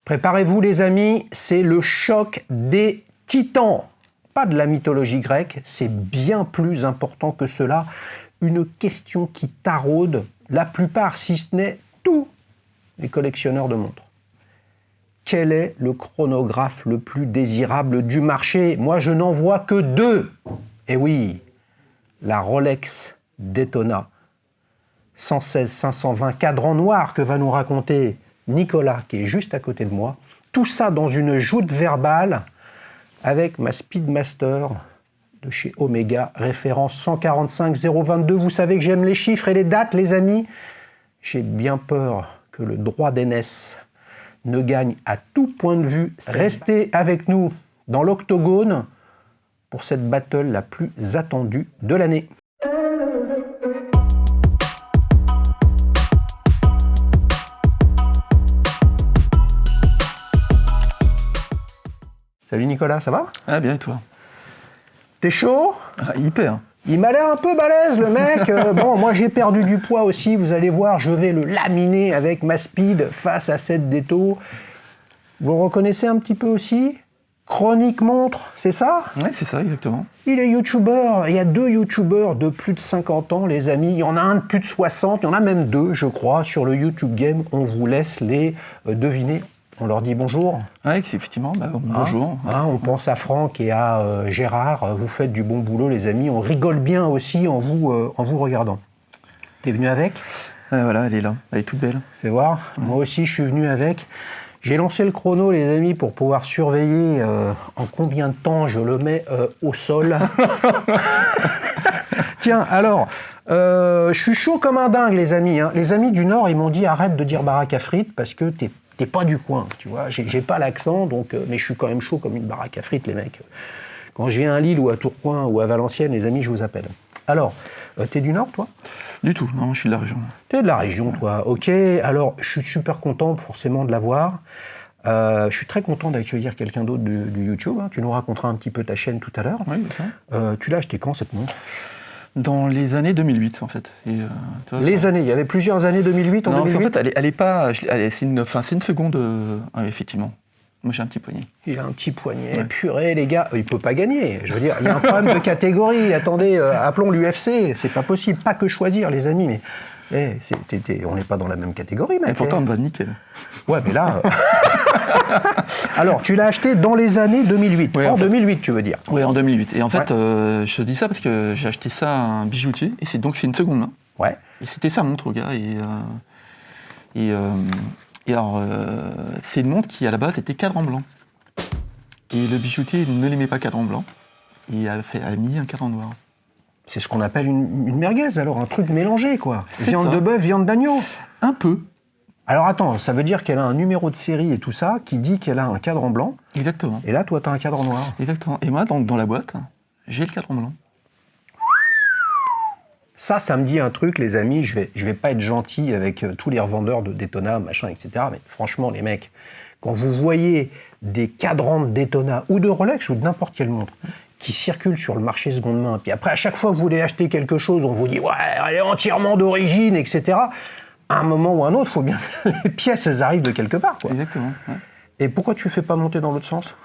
Préparez-vous les amis, c'est le choc des titans. Pas de la mythologie grecque, c'est bien plus important que cela. Une question qui taraude la plupart, si ce n'est tous les collectionneurs de montres. Quel est le chronographe le plus désirable du marché? Moi, je n'en vois que deux. Et oui, la Rolex Daytona 116-520 cadran noir que va nous raconter Nicolas, qui est juste à côté de moi. Tout ça dans une joute verbale avec ma Speedmaster de chez Omega, référence 145022. Vous savez que j'aime les chiffres et les dates, les amis. J'ai bien peur que le droit d'aînesse ne gagne à tout point de vue. Restez avec nous dans l'octogone pour cette battle la plus attendue de l'année. Salut Nicolas, ça va? Ah bien et toi? T'es chaud? Hyper. Il m'a l'air un peu balèze le mec. Bon, moi j'ai perdu du poids aussi, vous allez voir, je vais le laminer avec ma speed face à cette Déto. Vous le reconnaissez un petit peu aussi? Chronique montre, c'est ça? Oui, c'est ça, exactement. Il est youtubeur, il y a 2 youtubeurs de plus de 50 ans, les amis. Il y en a un de plus de 60, il y en a même 2, je crois, sur le YouTube Game. On vous laisse les deviner. On leur dit bonjour. Oui, effectivement, bonjour. On pense à Franck et à Gérard. Vous faites du bon boulot, les amis. On rigole bien aussi en vous regardant. T'es venu avec? Voilà, elle est là. Elle est toute belle. Fais voir. Ouais. Moi aussi, je suis venu avec. J'ai lancé le chrono, les amis, pour pouvoir surveiller en combien de temps je le mets au sol. Tiens, alors, je suis chaud comme un dingue, les amis. Hein. Les amis du Nord, ils m'ont dit arrête de dire baraque à frites parce que t'es pas du coin, tu vois. J'ai pas l'accent, donc, mais je suis quand même chaud comme une baraque à frites, les mecs. Quand je viens à Lille ou à Tourcoing ou à Valenciennes, les amis, je vous appelle. Alors, t'es du Nord, toi? Du tout, non, je suis de la région. T'es de la région, toi, ok. Alors, je suis super content, forcément, de l'avoir. Je suis très content d'accueillir quelqu'un d'autre du YouTube. Hein. Tu nous raconteras un petit peu ta chaîne tout à l'heure. Oui, d'accord. Tu l'as acheté quand, cette montre? Dans les années 2008, en fait. Et, les années, il y avait plusieurs années 2008 en 2008. En fait, elle est pas... c'est une seconde... effectivement. Moi, j'ai un petit poignet. Il a un petit poignet. Ouais. Purée, les gars, il peut pas gagner. Je veux dire, il y a un problème de catégorie. Attendez, appelons l'UFC. C'est pas possible. Pas que choisir, les amis, mais... on n'est pas dans la même catégorie, mec. Et pourtant, on va nickel. Ouais, mais là... Alors, tu l'as acheté dans les années 2008. Oui, en 2008, tu veux dire? Oui, en 2008. Et en fait, je te dis ça parce que j'ai acheté ça à un bijoutier, et c'est une seconde main. Ouais. Et c'était sa montre, au gars. Et alors, c'est une montre qui, à la base, était cadran blanc. Et le bijoutier ne l'aimait pas cadran blanc. Et a mis un cadran noir. C'est ce qu'on appelle une merguez, alors, un truc mélangé, quoi. Viande de bœuf, viande d'agneau. Un peu. Alors attends, ça veut dire qu'elle a un numéro de série et tout ça, qui dit qu'elle a un cadran blanc. Exactement. Et là, toi, tu as un cadran noir. Exactement. Et moi, dans la boîte, j'ai le cadran blanc. Ça me dit un truc, les amis, je vais pas être gentil avec tous les revendeurs de Daytona, machin, etc. Mais franchement, les mecs, quand vous voyez des cadrans de Daytona ou de Rolex ou de n'importe quelle montre qui circulent sur le marché seconde main, puis après, à chaque fois que vous voulez acheter quelque chose, on vous dit « Ouais, elle est entièrement d'origine, etc. » À un moment ou un autre, il faut bien les pièces, elles arrivent de quelque part, quoi. Exactement. Ouais. Et pourquoi tu ne fais pas monter dans l'autre sens?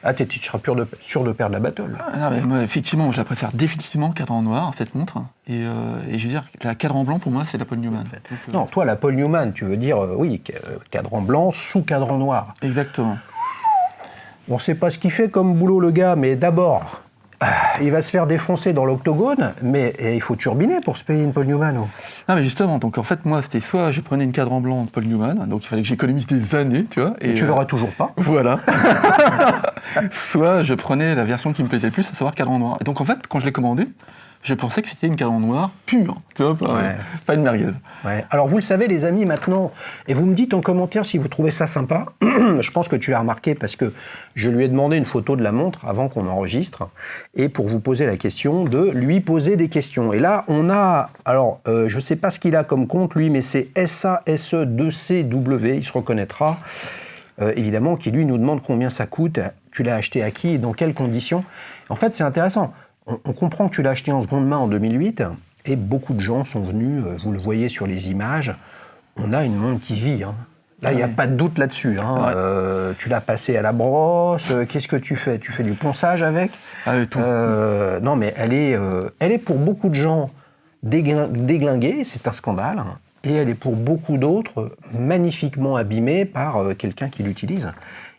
Ah, tu seras sûr de perdre la battle. Non, mais moi, effectivement, je la préfère définitivement cadran noir, cette montre. Et je veux dire, la cadran blanc, pour moi, c'est la Paul Newman. En fait. Donc, non, toi, la Paul Newman, tu veux dire, oui, cadran blanc sous cadran noir. Exactement. On ne sait pas ce qu'il fait comme boulot, le gars, mais d'abord, il va se faire défoncer dans l'octogone, mais il faut turbiner pour se payer une Paul Newman. Oh. Non, mais justement, donc en fait, moi, c'était soit je prenais une cadran blanc de Paul Newman, donc il fallait que j'économise des années, tu vois. Et tu l'auras toujours pas. Voilà. Soit je prenais la version qui me plaisait le plus, à savoir cadran noir. Et donc en fait, quand je l'ai commandé, je pensais que c'était une cadran noir pure, tu vois, pas une merguez. Ouais. Alors vous le savez, les amis, maintenant, et vous me dites en commentaire si vous trouvez ça sympa. Je pense que tu l'as remarqué parce que je lui ai demandé une photo de la montre avant qu'on enregistre, et pour vous poser la question, de lui poser des questions. Et là, on a, alors je ne sais pas ce qu'il a comme compte, lui, mais c'est SASE2CW, il se reconnaîtra. Évidemment, qui lui nous demande combien ça coûte, tu l'as acheté à qui et dans quelles conditions. En fait, c'est intéressant. On comprend que tu l'as acheté en seconde main en 2008 et beaucoup de gens sont venus, vous le voyez sur les images, on a une montre qui vit. Hein. Là, il n'y a Ouais. pas de doute là-dessus. Hein. Ouais. Tu l'as passé à la brosse. Qu'est-ce que tu fais? Tu fais du ponçage avec? Ah, tout. Non, mais elle est pour beaucoup de gens déglinguée, c'est un scandale. Et elle est pour beaucoup d'autres magnifiquement abîmée par quelqu'un qui l'utilise.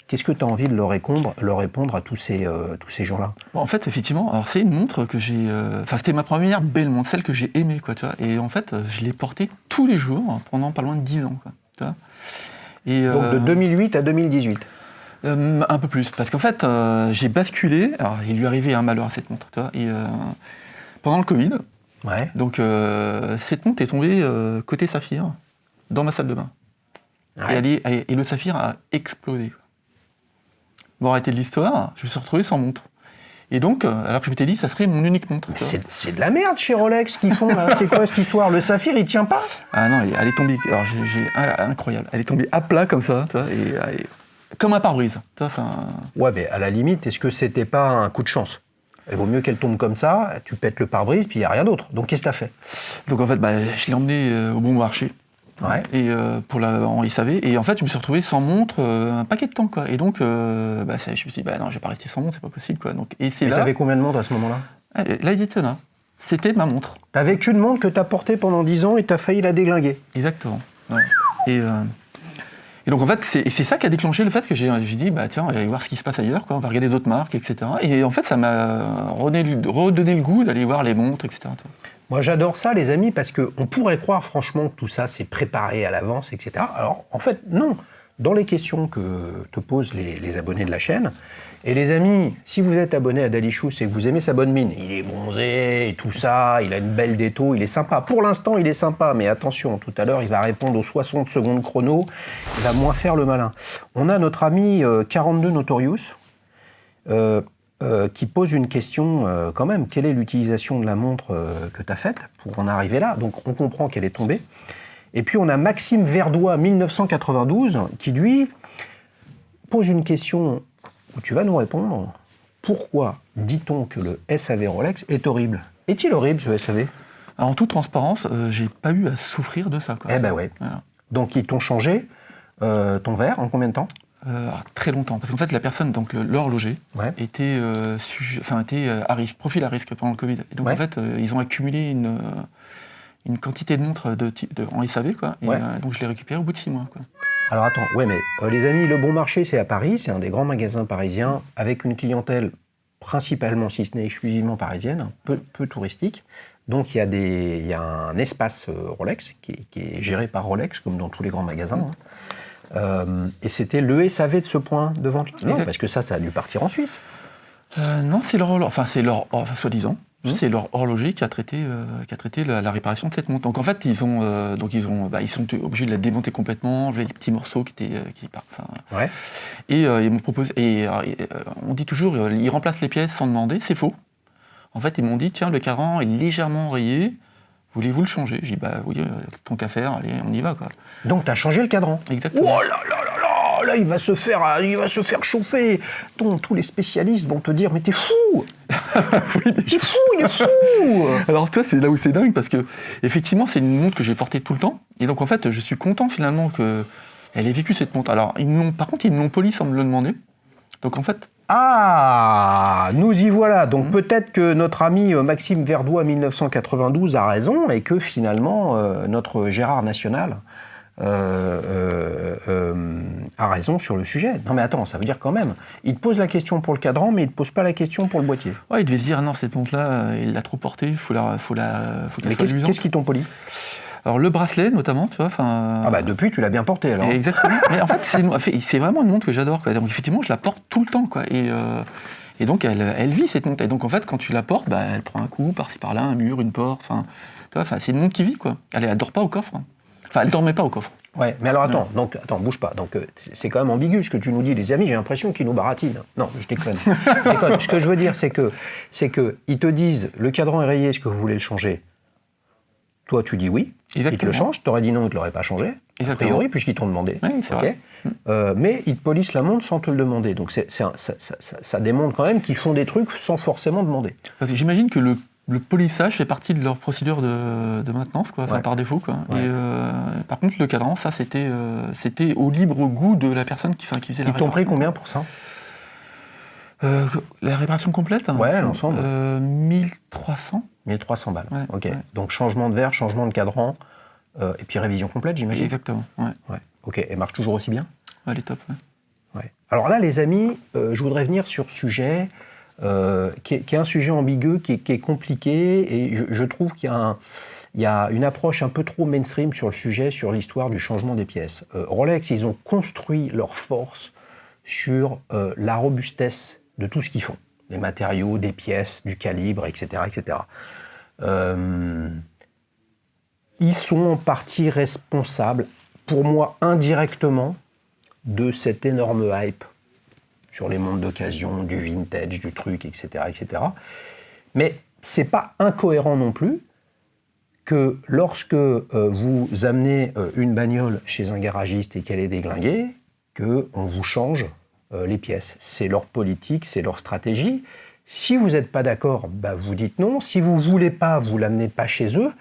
Qu'est-ce que tu as envie de leur répondre à tous ces gens-là? Bon, en fait, effectivement, alors c'est une montre que j'ai... Enfin, c'était ma première belle montre, celle que j'ai aimée, quoi, tu vois. Et en fait, je l'ai portée tous les jours pendant pas loin de 10 ans, quoi, tu vois. Et, Donc de 2008 à 2018. un peu plus, parce qu'en fait, j'ai basculé. Alors, il lui arrivait un malheur à cette montre, tu vois. Et pendant le Covid, Ouais. donc cette montre est tombée côté saphir dans ma salle de bain. Ouais. Et le saphir a explosé. Bon, arrêté de l'histoire, je me suis retrouvé sans montre. Et donc, alors que je m'étais dit, ça serait mon unique montre. Mais tu vois. c'est de la merde chez Rolex qu'ils font là. C'est quoi cette histoire? Le saphir, il tient pas? Ah non, elle est tombée. Alors, incroyable. Elle est tombée à plat comme ça, tu vois, comme un pare-brise. Tu vois, enfin. Ouais, mais à la limite, est-ce que c'était pas un coup de chance? Il vaut mieux qu'elle tombe comme ça, tu pètes le pare-brise, puis il n'y a rien d'autre. Donc qu'est-ce que t'as fait? Donc en fait, je l'ai emmené au bon marché. Ouais. Et en SAV. Et en fait, je me suis retrouvé sans montre un paquet de temps, quoi. Et donc, je me suis dit, non, je vais pas rester sans montre, c'est pas possible, quoi. Donc, et c'est Et là. t'avais combien de montres à ce moment-là? Là, il était là. C'était ma montre. T'avais qu'une montre que t'as portée pendant 10 ans et t'as failli la déglinguer. Exactement. Ouais. Et donc en fait, c'est ça qui a déclenché le fait que j'ai dit, tiens, on va aller voir ce qui se passe ailleurs, quoi. On va regarder d'autres marques, etc. Et en fait, ça m'a redonné le goût d'aller voir les montres, etc. Moi, j'adore ça, les amis, parce qu'on pourrait croire, franchement, que tout ça, c'est préparé à l'avance, etc. Alors, en fait, non. Dans les questions que te posent les abonnés de la chaîne, et les amis, si vous êtes abonné à Dalichou, c'est que vous aimez sa bonne mine. Il est bronzé et tout ça, il a une belle déto, il est sympa. Pour l'instant, il est sympa, mais attention, tout à l'heure, il va répondre aux 60 secondes chrono, il va moins faire le malin. On a notre ami 42 Notorious, qui pose une question quand même. Quelle est l'utilisation de la montre que tu as faite pour en arriver là? Donc on comprend qu'elle est tombée. Et puis on a Maxime Verdois, 1992, qui lui pose une question où tu vas nous répondre. Pourquoi dit-on que le SAV Rolex est horrible? Est-il horrible ce SAV? Alors en toute transparence, j'ai pas eu à souffrir de ça, quoi. Eh ben ouais. Voilà. Donc ils t'ont changé ton verre en combien de temps? Très longtemps, parce qu'en fait la personne, donc l'horloger, Ouais. était à risque, profil à risque pendant le Covid. Et donc Ouais. en fait, ils ont accumulé une quantité de montres en SAV, quoi. Et Ouais. donc je l'ai récupéré au bout de 6 mois, quoi. Alors attends, ouais, mais les amis, Le Bon Marché, c'est à Paris, c'est un des grands magasins parisiens, avec une clientèle principalement, si ce n'est exclusivement parisienne, peu touristique. Donc il y a un espace Rolex qui est géré par Rolex, comme dans tous les grands magasins. Hein. Et c'était le SAV de ce point de vente. Non, Exact. parce que ça a dû partir en Suisse. Non, c'est soi-disant, c'est leur horloger qui a traité la réparation de cette montre. Donc en fait, ils sont obligés de la démonter complètement, enlever les petits morceaux qui partent. Ouais. Et ils m'ont proposé. On dit toujours, ils remplacent les pièces sans demander, c'est faux. En fait, ils m'ont dit, tiens, le cadran est légèrement rayé, voulez-vous le changer? J'ai dit, oui, tant qu'à faire, allez, on y va, quoi. Donc tu as changé le cadran. Exactement. Oh là là là là, là il va se faire chauffer. Tous les spécialistes vont te dire, mais t'es fou. Oui, mais Il est fou. Alors toi, c'est là où c'est dingue, parce que effectivement, c'est une montre que j'ai portée tout le temps. Et donc en fait, je suis content finalement qu'elle ait vécu cette montre. Alors, par contre, ils me l'ont poli sans me le demander. Donc en fait, Ah, nous y voilà. Donc peut-être que notre ami Maxime Verdois 1992 a raison et que finalement notre Gérard National a raison sur le sujet. Non mais attends, ça veut dire quand même, il te pose la question pour le cadran, mais il te pose pas la question pour le boîtier. ouais, il devait se dire, non, cette montre-là, il l'a trop portée, faut qu'elle Mais soit luisante. qu'est-ce qu'ils t'ont poli? Alors le bracelet notamment, tu vois, enfin. Ah bah depuis, tu l'as bien porté alors. Exactement. Mais en fait, c'est vraiment une montre que j'adore, quoi. Donc effectivement, je la porte tout le temps, quoi. Et donc elle vit cette montre. Et donc en fait, quand tu la portes, elle prend un coup par-ci par-là, un mur, une porte. Enfin, tu vois, c'est une montre qui vit, quoi. Elle dort pas au coffre. Hein. Enfin, elle dormait pas au coffre. Ouais, mais alors attends, bouge pas. Donc c'est quand même ambigu ce que tu nous dis, les amis. J'ai l'impression qu'ils nous baratinent. Non, je déconne. Je déconne. Ce que je veux dire, c'est que ils te disent le cadran est rayé, est-ce que vous voulez le changer? Toi, tu dis oui. Ils te le Exactement. changent. T'aurais dit non, ils ne te l'auraient pas changé. A Exactement. priori, puisqu'ils t'ont demandé. Oui, c'est Ok. vrai. Mais ils te polissent la montre sans te le demander. Donc ça démontre quand même qu'ils font des trucs sans forcément demander. Parce que j'imagine que le Le polissage fait partie de leur procédure de maintenance, quoi, Ouais. par défaut, quoi. Ouais. Et par contre, le cadran, ça, c'était au libre goût de la personne qui faisait la Ils t'ont pris réparation. combien pour ça? La réparation complète? Ouais, l'ensemble. 1300. 1300 balles. Ouais, Ok. ouais. Donc changement de verre, changement de cadran, et puis révision complète, j'imagine. Exactement, ouais. Ouais. Ok. Et marche toujours aussi bien? Ouais, elle est top, ouais. Ouais. Alors là, les amis, je voudrais venir sur ce sujet qui est un sujet ambigu, qui est compliqué, et je trouve qu'il y a une approche un peu trop mainstream sur le sujet, sur l'histoire du changement des pièces. Rolex, ils ont construit leur force sur la robustesse de tout ce qu'ils font, des matériaux, des pièces, du calibre, etc., etc. Ils sont en partie responsables, pour moi indirectement, de cette énorme hype sur les montres d'occasion, du vintage, du truc, etc., etc. Mais c'est pas incohérent non plus que lorsque vous amenez une bagnole chez un garagiste et qu'elle est déglinguée, qu'on vous change les pièces. C'est leur politique, c'est leur stratégie. Si vous n'êtes pas d'accord, bah vous dites non. Si vous ne voulez pas, vous ne l'amenez pas chez eux,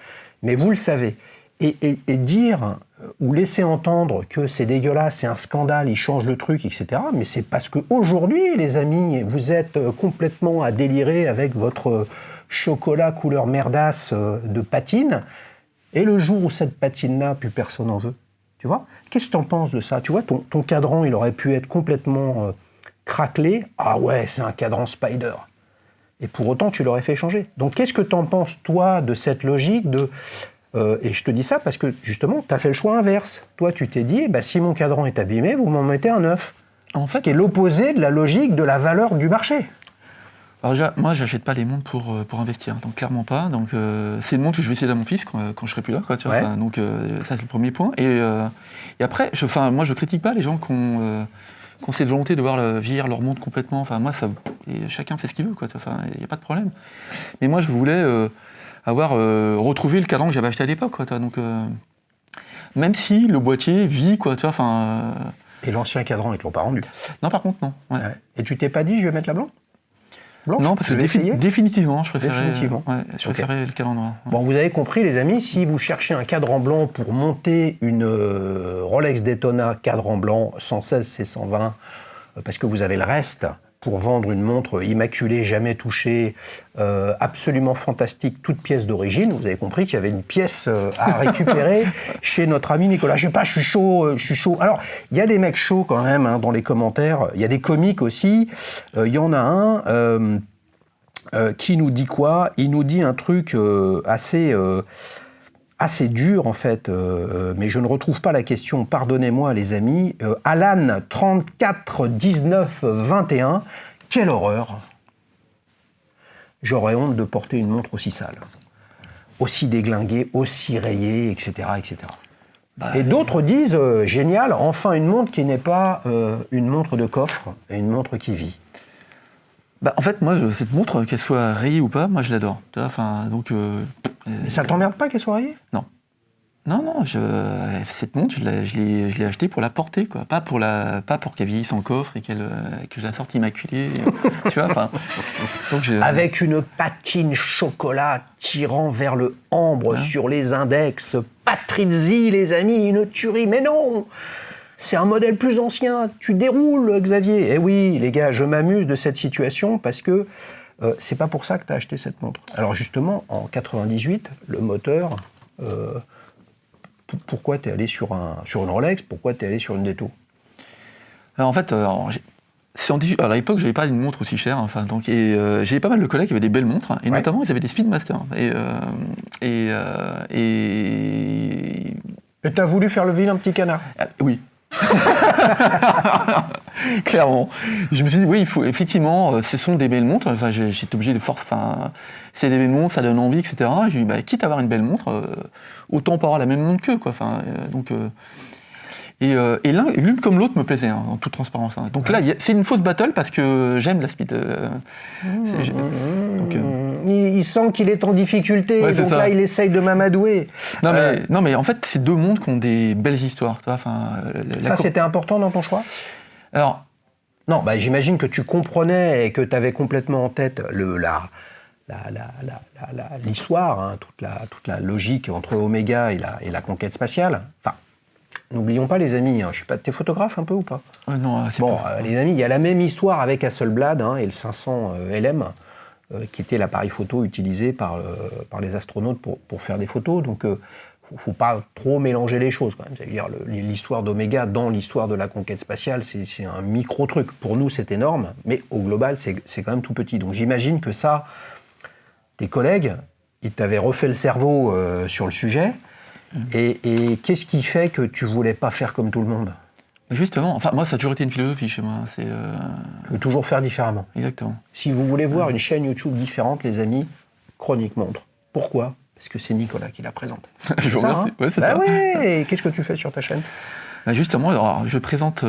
mais vous le savez. Et dire ou laisser entendre que c'est dégueulasse, c'est un scandale, ils changent le truc, etc. Mais c'est parce qu'aujourd'hui, les amis, vous êtes complètement à délirer avec votre chocolat couleur merdasse de patine. Et le jour où cette patine-là, plus personne n'en veut. Tu vois? Qu'est-ce que tu en penses de ça? Tu vois, ton cadran, il aurait pu être complètement craquelé. Ah ouais, c'est un cadran Spider. Et pour autant, tu l'aurais fait changer. Donc, qu'est-ce que tu en penses, toi, de cette logique de... et je te dis ça parce que, justement, tu as fait le choix inverse. Toi, tu t'es dit, bah, si mon cadran est abîmé, vous m'en mettez un neuf. En Ce fait, qui est l'opposé de la logique de la valeur du marché. alors déjà, moi, j'achète pas les montres pour investir, donc clairement pas. Donc, c'est une montre que je vais essayer à mon fils quand je serai plus là, quoi, tu vois. Ouais. Enfin, donc, ça, c'est le premier point. Et après, moi, je critique pas les gens qui ont cette volonté de vieillir leur montre complètement. Enfin, moi, et chacun fait ce qu'il veut, quoi. Enfin, il n'y a pas de problème. Mais moi, je voulais avoir retrouvé le cadran que j'avais acheté à l'époque, quoi. Donc, même si le boîtier vit, quoi, tu vois. Enfin, Et l'ancien cadran, ils te l'ont pas rendu. non, par contre, non. Ouais. Ouais. Et tu t'es pas dit, je vais mettre la blanche? Blanche? Non, parce Je que vais essayer. définitivement, je préférais, Définitivement. je préférais le cadran noir. Ouais. Bon, vous avez compris, les amis, si vous cherchez un cadran blanc pour monter une Rolex Daytona cadran blanc 116 C120, parce que vous avez le reste pour vendre une montre immaculée, jamais touchée, absolument fantastique, toute pièce d'origine, vous avez compris qu'il y avait une pièce à récupérer chez notre ami Nicolas. Je sais pas, je suis chaud. Alors, il y a des mecs chauds quand même hein, dans les commentaires, il y a des comiques aussi. Il y en a un... qui nous dit quoi? Il nous dit un truc assez dur en fait, mais je ne retrouve pas la question, pardonnez-moi les amis. Alan 34 19 21, quelle horreur! J'aurais honte de porter une montre aussi sale, aussi déglinguée, aussi rayée, etc. etc. Et d'autres disent, génial, enfin une montre qui n'est pas une montre de coffre, et une montre qui vit. Bah, en fait, moi, cette montre, qu'elle soit rayée ou pas, moi, je l'adore. Tu vois, enfin, donc. Mais ça t'emmerde pas qu'elle soit rayée? Non. Non, cette montre, je l'ai achetée pour la porter, quoi. Pas pour qu'elle vieillisse en coffre et que je la sorte immaculée. Tu vois, enfin. Avec une patine chocolat tirant vers le ambre sur les index. Patrizzi, les amis, une tuerie. Mais non! C'est un modèle plus ancien, tu déroules, Xavier. Eh oui, les gars, je m'amuse de cette situation parce que c'est pas pour ça que tu as acheté cette montre. Alors justement, en 98, le moteur, pourquoi tu es allé sur une Rolex? Pourquoi tu es allé sur une Detto? Alors en fait, à l'époque, j'avais pas une montre aussi chère. Enfin, donc, et j'avais pas mal de collègues qui avaient des belles montres, et notamment, ils avaient des Speedmaster. Et tu as voulu faire le vilain petit canard? Oui. Clairement. Je me suis dit, oui, il faut, effectivement, ce sont des belles montres. Enfin, j'étais obligé de force. Enfin, c'est des belles montres, ça donne envie, etc. J'ai dit, bah, quitte à avoir une belle montre, autant pas avoir la même montre qu'eux, quoi. Enfin, et l'une comme l'autre me plaisait, hein, en toute transparence. Hein. Donc là, c'est une fausse battle parce que j'aime la speed. Il sent qu'il est en difficulté, donc là, il essaye de m'amadouer. Non, mais en fait, c'est deux montres qui ont des belles histoires. Tu vois, enfin, ça, c'était important dans ton choix? Alors, non, j'imagine que tu comprenais et que tu avais complètement en tête l'histoire, hein, toute la logique entre Oméga et la conquête spatiale. Enfin, n'oublions pas les amis, hein, je sais pas, t'es photographe un peu ou pas? Non, c'est Bon, pas... les amis, il y a la même histoire avec Hasselblad hein, et le 500 LM, qui était l'appareil photo utilisé par les astronautes pour faire des photos. Donc, faut pas trop mélanger les choses quand même. C'est-à-dire l'histoire d'Oméga dans l'histoire de la conquête spatiale, c'est un micro-truc. Pour nous, c'est énorme, mais au global, c'est quand même tout petit. Donc j'imagine que ça, tes collègues, ils t'avaient refait le cerveau sur le sujet. Et qu'est-ce qui fait que tu voulais pas faire comme tout le monde? Justement, enfin moi ça a toujours été une philosophie chez moi. C'est Tu veux toujours faire différemment. exactement. Si vous voulez voir une chaîne YouTube différente, les amis, Chronique Montre. Pourquoi? Parce que c'est Nicolas qui la présente. Je vous Ça, remercie. hein Ouais, c'est bah ça. ouais. Qu'est-ce que tu fais sur ta chaîne? Justement, alors, je présente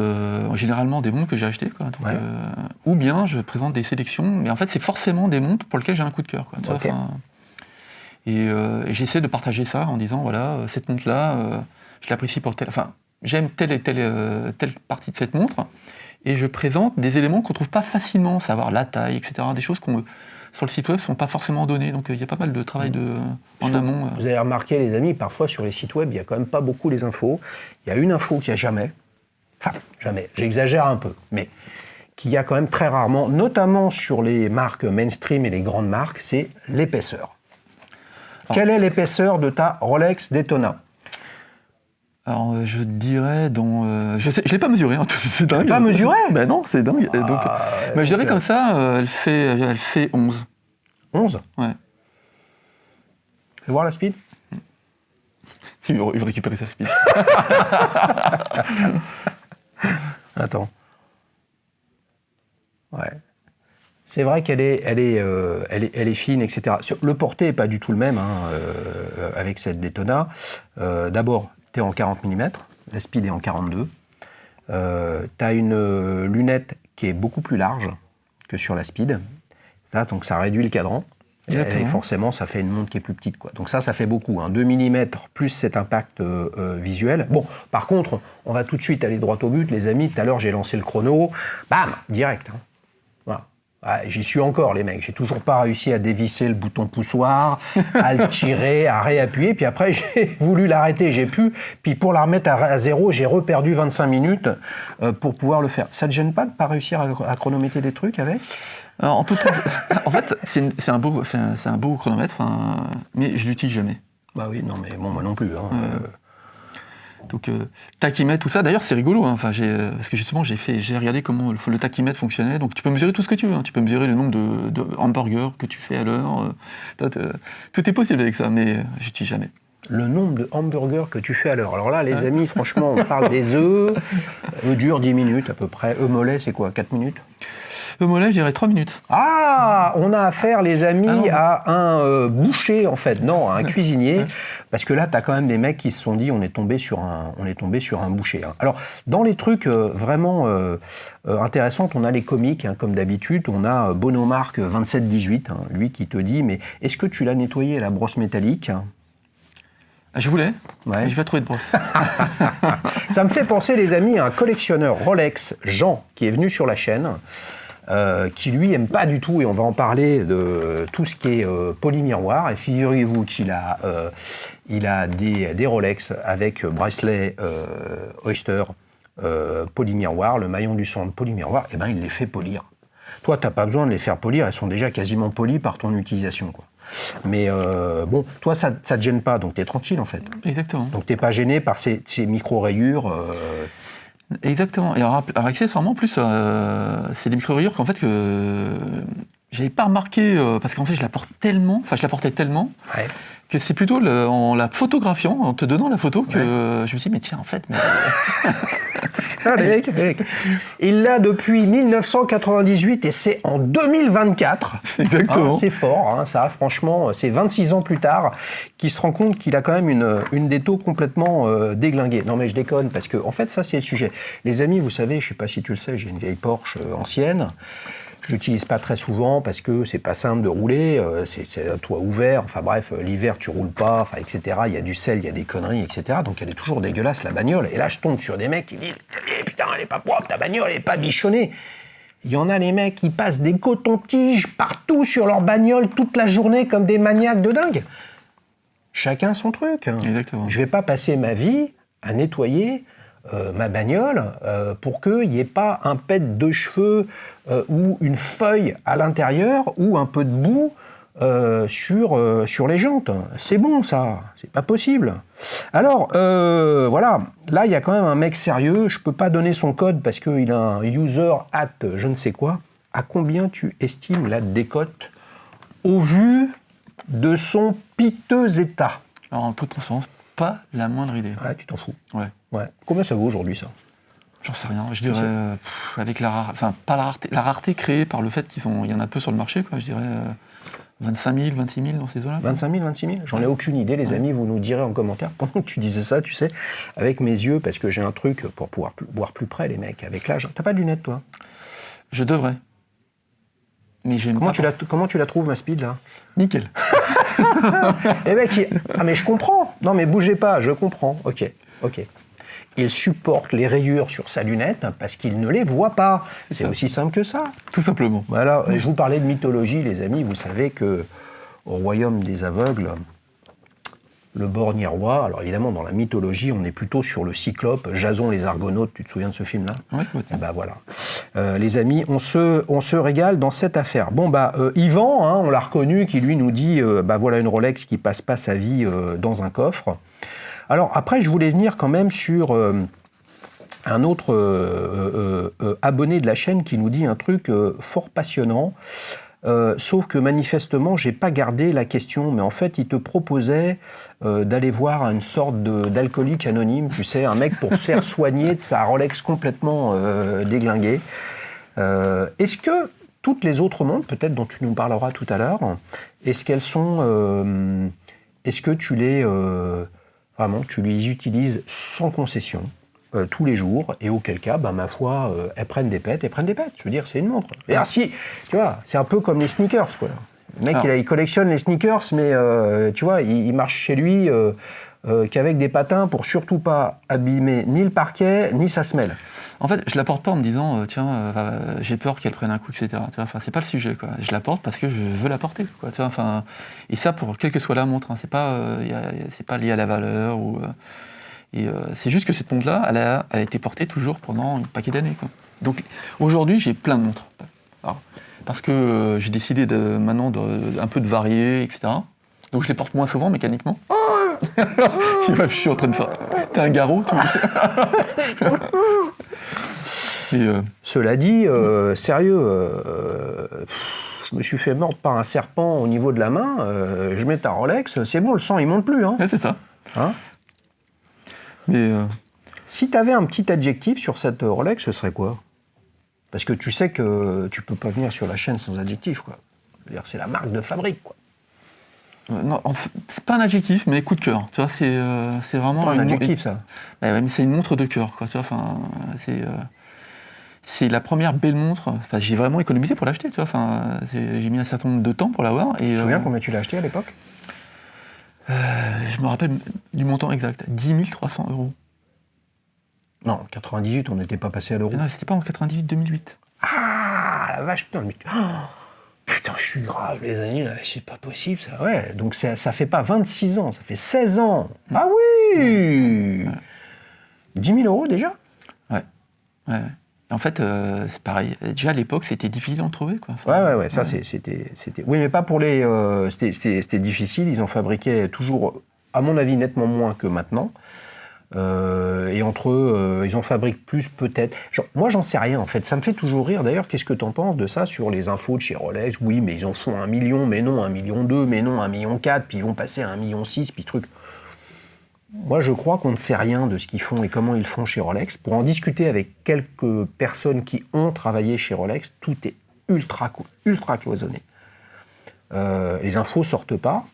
généralement des montres que j'ai achetées, quoi, donc, Ouais. ou bien je présente des sélections, mais en fait c'est forcément des montres pour lesquelles j'ai un coup de cœur. Quoi, tu vois, Ok. et j'essaie de partager ça en disant voilà, cette montre-là, je l'apprécie pour telle. Enfin, j'aime telle et telle partie de cette montre, et je présente des éléments qu'on ne trouve pas facilement, savoir la taille, etc. Des choses qu'on sur le site web ne sont pas forcément données. Donc il y a pas mal de travail en amont. Vous avez remarqué, les amis, parfois sur les sites web, il n'y a quand même pas beaucoup les infos. Il y a une info qu'il n'y a jamais. Enfin, jamais, j'exagère un peu, mais qu'il y a quand même très rarement, notamment sur les marques mainstream et les grandes marques, c'est l'épaisseur. Quelle est l'épaisseur de ta Rolex Daytona? Alors je dirais je ne l'ai pas mesuré, hein, c'est dingue. Pas mesuré? Ben non, c'est dingue. Donc, je dirais comme ça, elle fait 11. 11? Ouais. Fais voir la speed. Il veut récupérer sa speed. Attends. Ouais. C'est vrai qu'elle est fine, etc. Le porté n'est pas du tout le même hein, avec cette Daytona. D'abord, tu es en 40 mm, la speed est en 42. Tu as une lunette qui est beaucoup plus large que sur la speed. Ça, donc ça réduit le cadran. Et forcément, ça fait une montre qui est plus petite, quoi. Donc ça fait beaucoup. Hein. 2 mm plus cet impact visuel. Bon, par contre, on va tout de suite aller droit au but, les amis. Tout à l'heure, j'ai lancé le chrono. Bam, direct. Hein. Voilà. Ouais, j'y suis encore, les mecs. J'ai toujours pas réussi à dévisser le bouton poussoir, à le tirer, à réappuyer. Puis après, j'ai voulu l'arrêter, j'ai pu. Puis pour la remettre à zéro, j'ai reperdu 25 minutes pour pouvoir le faire. Ça te gêne pas de pas réussir à chronométrer des trucs avec? Alors, en fait, c'est un beau chronomètre, mais je l'utilise jamais. Bah oui, non, mais bon, moi non plus. Hein, Donc, tachymètre, tout ça, d'ailleurs, c'est rigolo. Hein, parce que justement, j'ai regardé comment le tachymètre fonctionnait. Donc, tu peux mesurer tout ce que tu veux. Hein, tu peux mesurer le nombre de hamburgers que tu fais à l'heure. Tout est possible avec ça, mais j'utilise jamais. Le nombre de hamburgers que tu fais à l'heure. Alors là, les amis, franchement, on parle des œufs. Œufs durs, 10 minutes à peu près. Œufs mollets, c'est quoi, 4 minutes? Le mollet, je dirais 3 minutes. Ah, on a affaire, les amis, à un boucher, en fait. Non, à un cuisinier. Parce que là, tu as quand même des mecs qui se sont dit, on est tombé sur un boucher. Hein. Alors, dans les trucs vraiment intéressants, on a les comiques, hein, comme d'habitude. On a Bonomark 2718, hein, lui qui te dit, mais est-ce que tu l'as nettoyé la brosse métallique? Je voulais, Ouais. mais je vais pas trouver de brosse. Ça me fait penser, les amis, à un collectionneur Rolex, Jean, qui est venu sur la chaîne, qui lui aime pas du tout, et on va en parler, de tout ce qui est polymiroir. Et figurez-vous qu'il a, des Rolex avec bracelet Oyster polymiroir, le maillon du centre polymiroir, et ben il les fait polir. Toi, tu n'as pas besoin de les faire polir, elles sont déjà quasiment polies par ton utilisation, quoi. Mais bon, toi, ça ne te gêne pas, donc tu es tranquille en fait. Exactement. Donc tu n'es pas gêné par ces micro-rayures. Exactement. Et alors accessoirement, en plus, c'est des micro-rayures qu'en fait, que j'avais pas remarqué, parce qu'en fait, je la portais tellement, Ouais. que c'est plutôt en la photographiant, en te donnant la photo, que je me suis dit, mais tiens, en fait... Mais... Ah, les mecs. Il l'a depuis 1998 et c'est en 2024. Exactement. Hein, c'est fort, hein, ça, franchement, c'est 26 ans plus tard qu'il se rend compte qu'il a quand même une déto complètement déglinguée. Non mais je déconne, parce que en fait, ça c'est le sujet. Les amis, vous savez, je sais pas si tu le sais, j'ai une vieille Porsche ancienne. Je l'utilise pas très souvent parce que c'est pas simple de rouler, c'est un toit ouvert, enfin bref, l'hiver tu roules pas, enfin, etc. Il y a du sel, il y a des conneries, etc. Donc elle est toujours dégueulasse la bagnole. Et là je tombe sur des mecs qui disent putain, elle est pas propre, ta bagnole, elle est pas bichonnée. Il y en a les mecs qui passent des cotons-tiges partout sur leur bagnole toute la journée comme des maniaques de dingue. Chacun son truc. Exactement. Je vais pas passer ma vie à nettoyer ma bagnole pour qu'il n'y ait pas un pet de cheveux ou une feuille à l'intérieur ou un peu de boue sur les jantes. C'est bon ça, c'est pas possible. Alors voilà, là il y a quand même un mec sérieux, je peux pas donner son code parce qu'il a un user at je ne sais quoi. À combien tu estimes la décote au vu de son piteux état? Alors en toute transparence, pas la moindre idée. Ouais, tu t'en fous. Ouais. Combien ça vaut aujourd'hui ça? J'en sais rien. Je dirais, avec la rareté, enfin pas la rareté créée par le fait qu'il y en a peu sur le marché, quoi. Je dirais 25 000, 26 000 dans ces eaux-là. 25 000, 26 000? J'en ai aucune idée, les amis, vous nous direz en commentaire. Pendant que tu disais ça, tu sais, avec mes yeux, parce que j'ai un truc pour pouvoir voir plus près, les mecs, avec l'âge. T'as pas de lunettes, toi? Je devrais. Mais j'aime pas. Comment tu la trouves, ma speed, là? Nickel. Les mecs, ah mais je comprends. Non mais bougez pas, je comprends. Ok. Il supporte les rayures sur sa lunette parce qu'il ne les voit pas. C'est aussi simple que ça. Tout simplement. Voilà, je vous parlais de mythologie, les amis. Vous savez que au royaume des aveugles, le borgne roi, alors évidemment dans la mythologie, on est plutôt sur le cyclope, Jason les Argonautes, tu te souviens de ce film-là? Oui, et ben voilà. Les amis, on se régale dans cette affaire. Bon Yvan, hein, on l'a reconnu, qui lui nous dit, voilà une Rolex qui passe pas sa vie dans un coffre. Alors après, je voulais venir quand même sur un autre abonné de la chaîne qui nous dit un truc fort passionnant. Sauf que manifestement, j'ai pas gardé la question, mais en fait, il te proposait d'aller voir une sorte d'alcoolique anonyme, tu sais, un mec pour se faire soigner de sa Rolex complètement déglinguée. Est-ce que toutes les autres montres, peut-être dont tu nous parleras tout à l'heure, est-ce qu'elles sont, est-ce que tu les vraiment, tu les utilises sans concession tous les jours, et auquel cas, ma foi, elles prennent des pètes. Je veux dire, c'est une montre. Et alors, si, tu vois, c'est un peu comme les sneakers, quoi. Le mec, il collectionne les sneakers, mais tu vois, il marche chez lui qu'avec des patins pour surtout pas abîmer ni le parquet, ni sa semelle. En fait, je la porte pas en me disant, j'ai peur qu'elle prenne un coup, etc. Enfin, c'est pas le sujet, quoi. Je la porte parce que je veux la porter, quoi. Enfin, et ça, pour quelle que soit la montre, hein, c'est pas lié à la valeur ou. C'est juste que cette montre-là, elle a été portée toujours pendant un paquet d'années, quoi. Donc aujourd'hui, j'ai plein de montres. Alors, parce que j'ai décidé maintenant un peu de varier, etc. Donc je les porte moins souvent mécaniquement. Je suis en train de faire. T'es un garrot, tout. Cela dit, sérieux, je me suis fait mordre par un serpent au niveau de la main. Je mets ta Rolex, c'est bon, le sang il monte plus. Hein. Ouais, c'est ça. Hein? Mais si tu avais un petit adjectif sur cette Rolex, ce serait quoi? Parce que tu sais que tu peux pas venir sur la chaîne sans adjectif, quoi. C'est la marque de fabrique, quoi. Non, c'est pas un adjectif, mais coup de cœur. Tu vois, c'est vraiment pas un adjectif, ça. Ouais, mais c'est une montre de cœur, quoi. Tu vois, enfin, c'est la première belle montre. Enfin, j'ai vraiment économisé pour l'acheter. Tu vois, enfin, j'ai mis un certain nombre de temps pour l'avoir. Tu te souviens combien tu l'as acheté à l'époque? Je me rappelle du montant exact, 10 300 €. Non, en 98, on n'était pas passé à l'euro. Non, c'était pas en 98-2008. Ah, la vache, putain, putain, je suis grave, les amis, là, c'est pas possible, ça. Ouais, donc ça fait pas 26 ans, ça fait 16 ans. Ah oui, 10 000 € déjà? Ouais. En fait, c'est pareil. Déjà à l'époque, c'était difficile d'en trouver, quoi. Enfin, ouais. Ça, c'était. Oui, mais pas pour les. C'était difficile. Ils en fabriquaient toujours, à mon avis, nettement moins que maintenant. Et entre eux, ils en fabriquent plus peut-être. Moi, j'en sais rien en fait. Ça me fait toujours rire. D'ailleurs, qu'est-ce que t'en penses de ça sur les infos de chez Rolex? Oui, mais ils en font 1 million, mais non 1,2 million, mais non 1,4 million, puis ils vont passer à 1,6 million, puis truc. Moi, je crois qu'on ne sait rien de ce qu'ils font et comment ils font chez Rolex. Pour en discuter avec quelques personnes qui ont travaillé chez Rolex, tout est ultra cloisonné. Les infos sortent pas.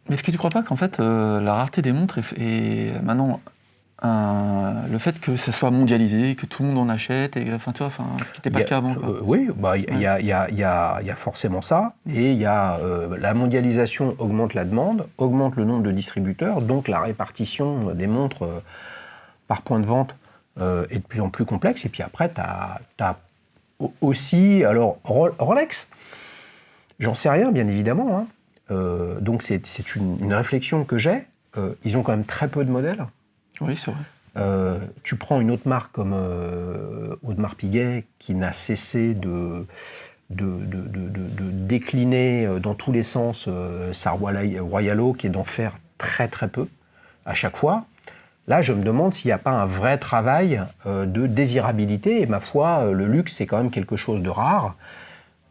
Mais est-ce que tu crois pas qu'en fait, la rareté des montres est maintenant le fait que ça soit mondialisé, que tout le monde en achète, et, enfin, tu vois, ce qui n'était pas le cas avant. Oui, il y a forcément ça, et il y a la mondialisation augmente la demande, augmente le nombre de distributeurs, donc la répartition des montres par point de vente est de plus en plus complexe, et puis après, tu as aussi, alors Rolex, j'en sais rien, bien évidemment. Hein. Donc c'est une réflexion que j'ai. Ils ont quand même très peu de modèles. Oui, c'est vrai. Tu prends une autre marque comme Audemars Piguet qui n'a cessé de décliner dans tous les sens sa Royalo, qui est d'en faire très très peu à chaque fois. Là, je me demande s'il n'y a pas un vrai travail de désirabilité. Et ma foi, le luxe, c'est quand même quelque chose de rare.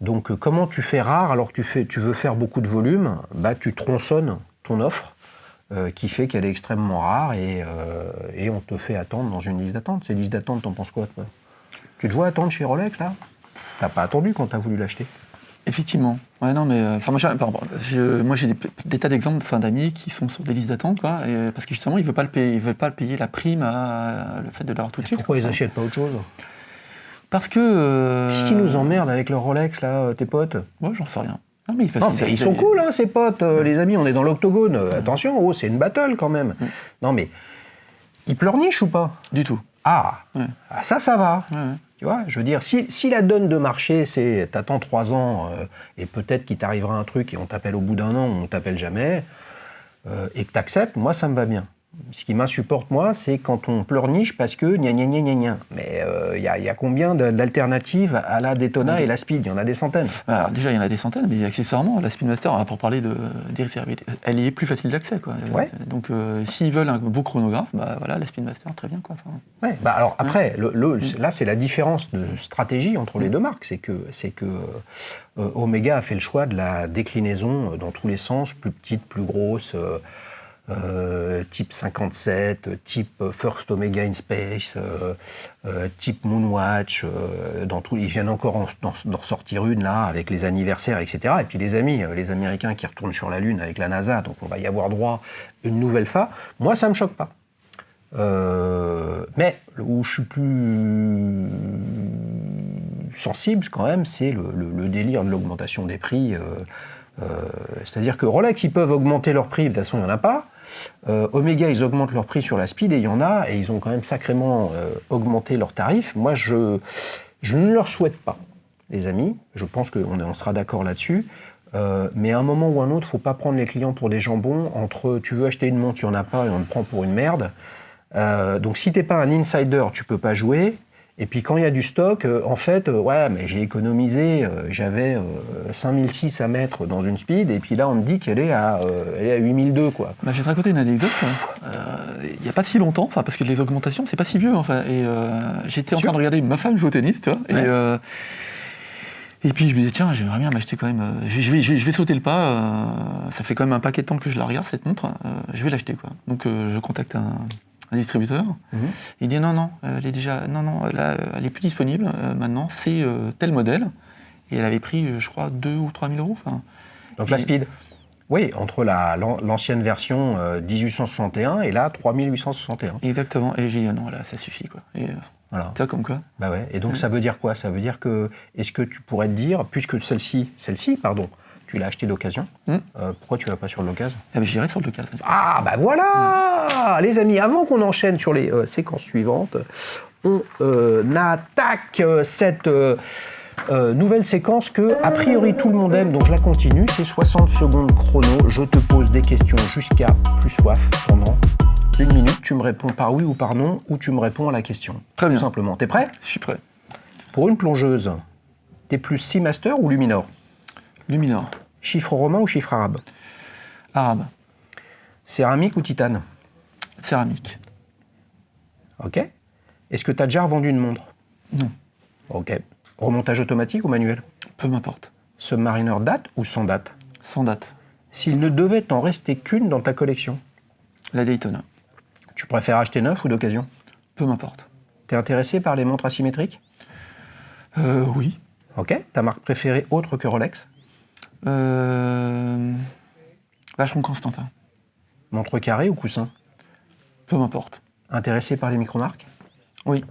Donc, comment tu fais rare alors que tu veux faire beaucoup de volume? Bah, tu tronçonnes ton offre qui fait qu'elle est extrêmement rare et on te fait attendre dans une liste d'attente. Ces listes d'attente, t'en penses quoi, toi? Tu te vois attendre chez Rolex, là? T'as pas attendu quand t'as voulu l'acheter? Effectivement. Ouais, non, mais moi j'ai des tas d'exemples d'amis qui sont sur des listes d'attente, quoi, parce que justement ils veulent pas le payer la prime à le fait de l'avoir tout de suite. Pourquoi ils achètent pas autre chose? Parce que. Qu'est-ce qui nous emmerde avec leur Rolex, là, tes potes? Moi, j'en sais rien. Non, mais Ils sont cool, hein, ces potes, les amis, on est dans l'octogone. Attention, c'est une battle quand même. Non, mais ils pleurnichent ou pas? Du tout. Ah, ça va. Ouais. Tu vois, je veux dire, si la donne de marché, c'est t'attends 3 ans et peut-être qu'il t'arrivera un truc et on t'appelle au bout d'un an ou on t'appelle jamais, et que t'acceptes, moi, ça me va bien. Ce qui m'insupporte, moi, c'est quand on pleurniche parce que gna gna gna gna gna. Mais il y a combien d'alternatives à la Daytona et la Speed? Il y en a des centaines. Alors, déjà, il y en a des centaines, mais accessoirement, la Speedmaster, pour parler d'irréversibilité, elle est plus facile d'accès, quoi. Ouais. Donc, s'ils veulent un beau chronographe, bah voilà, la Speedmaster, très bien, quoi. Enfin, ouais, bah alors après, là, c'est la différence de stratégie entre les deux marques. C'est que Omega a fait le choix de la déclinaison dans tous les sens, plus petite, plus grosse. Type 57, type First Omega in Space, type Moonwatch, ils viennent encore d'en ressortir une là avec les anniversaires, etc. Et puis les amis, les Américains qui retournent sur la Lune avec la NASA, donc on va y avoir droit une nouvelle fois. Moi, ça me choque pas. Mais où je suis plus sensible quand même, c'est le délire de l'augmentation des prix. C'est-à-dire que Rolex, ils peuvent augmenter leur prix, de toute façon, il n'y en a pas. Omega, ils augmentent leur prix sur la Speed et il y en a, et ils ont quand même sacrément augmenté leurs tarifs. Moi, je ne leur souhaite pas, les amis. Je pense qu'on sera d'accord là-dessus. Mais à un moment ou un autre, il ne faut pas prendre les clients pour des jambons. Entre tu veux acheter une montre, il n'y en a pas, et on te prend pour une merde. Donc si tu n'es pas un insider, tu ne peux pas jouer. Et puis quand il y a du stock, en fait, ouais, mais j'ai économisé, j'avais 5006 à mettre dans une Speed, et puis là on me dit qu'elle est à 8002, quoi. Bah, je vais te raconter une anecdote. Il n'y a pas si longtemps, parce que les augmentations, c'est pas si vieux. Et j'étais en train de regarder ma femme jouer au tennis, tu vois. Ouais. Et puis je me disais, tiens, j'aimerais bien m'acheter quand même. Je vais sauter le pas. Ça fait quand même un paquet de temps que je la regarde, cette montre. Je vais l'acheter, quoi. Donc je contacte un distributeur. Il dit non, elle est déjà, là, elle est plus disponible. Maintenant, c'est tel modèle. Et elle avait pris, je crois, 2 ou 3 000 euros. Donc la Speed. Oui, entre l'ancienne version 1861 et là 3861. Exactement. Et j'ai dit non, là, ça suffit, quoi. Et voilà. ça comme quoi. Bah ouais. Et donc ça veut dire quoi? Ça veut dire que, est-ce que tu pourrais te dire, puisque celle-ci, tu l'as achetée d'occasion, pourquoi tu vas pas sur de l'occasion? J'irai sur de l'occasion. Ah bah voilà, les amis, avant qu'on enchaîne sur les séquences suivantes, on attaque cette nouvelle séquence que, a priori, tout le monde aime, donc je la continue. C'est 60 secondes chrono. Je te pose des questions jusqu'à plus soif pendant 1 minute. Tu me réponds par oui ou par non, ou tu me réponds à la question. Très bien. Tout simplement. T'es prêt? Je suis prêt. Pour une plongeuse, t'es plus Seamaster ou Luminor? Luminor. Chiffre romain ou chiffre arabe? Arabe. Céramique ou titane? Céramique. Ok. Est-ce que tu as déjà revendu une montre? Non. Ok. Remontage automatique ou manuel? Peu m'importe. Submariner date ou sans date? Sans date. S'il ne devait t'en rester qu'une dans ta collection? La Daytona. Tu préfères acheter neuf ou d'occasion? Peu m'importe. T'es intéressé par les montres asymétriques? Oui. Ok. Ta marque préférée autre que Rolex? Vacheron Constantin. Montre carrée ou coussin? Peu m'importe. Intéressé par les micromarques? Oui.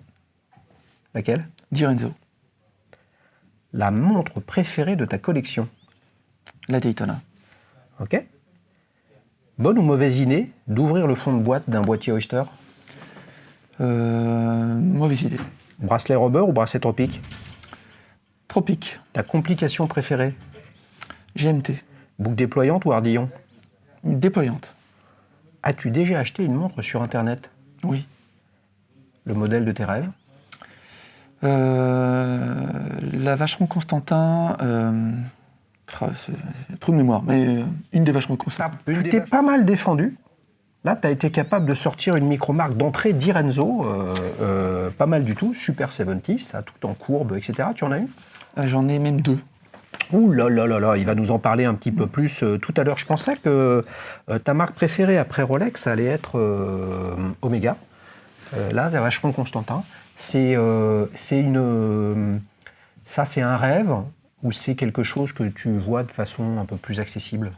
Laquelle? Direnzo. La montre préférée de ta collection? La Daytona. Ok. Bonne ou mauvaise idée d'ouvrir le fond de boîte d'un boîtier Oyster? Mauvaise idée. Bracelet rubber ou bracelet tropique? Tropique. Ta complication préférée? GMT. Boucle déployante ou ardillon? Déployante. As-tu déjà acheté une montre sur Internet? Oui. Le modèle de tes rêves? La Vacheron Constantin... c'est trop de mémoire, mais une des Vacheron Constantin. Tu t'es pas mal défendu. Là, tu as été capable de sortir une micro-marque d'entrée d'Irenzo, pas mal du tout, Super 70, ça, tout en courbe, etc. Tu en as une? J'en ai même 2. Ouh là là là là, il va nous en parler un petit peu plus tout à l'heure. Je pensais que ta marque préférée après Rolex allait être Omega. Là, t'as Vacheron Constantin. C'est un rêve ou c'est quelque chose que tu vois de façon un peu plus accessible?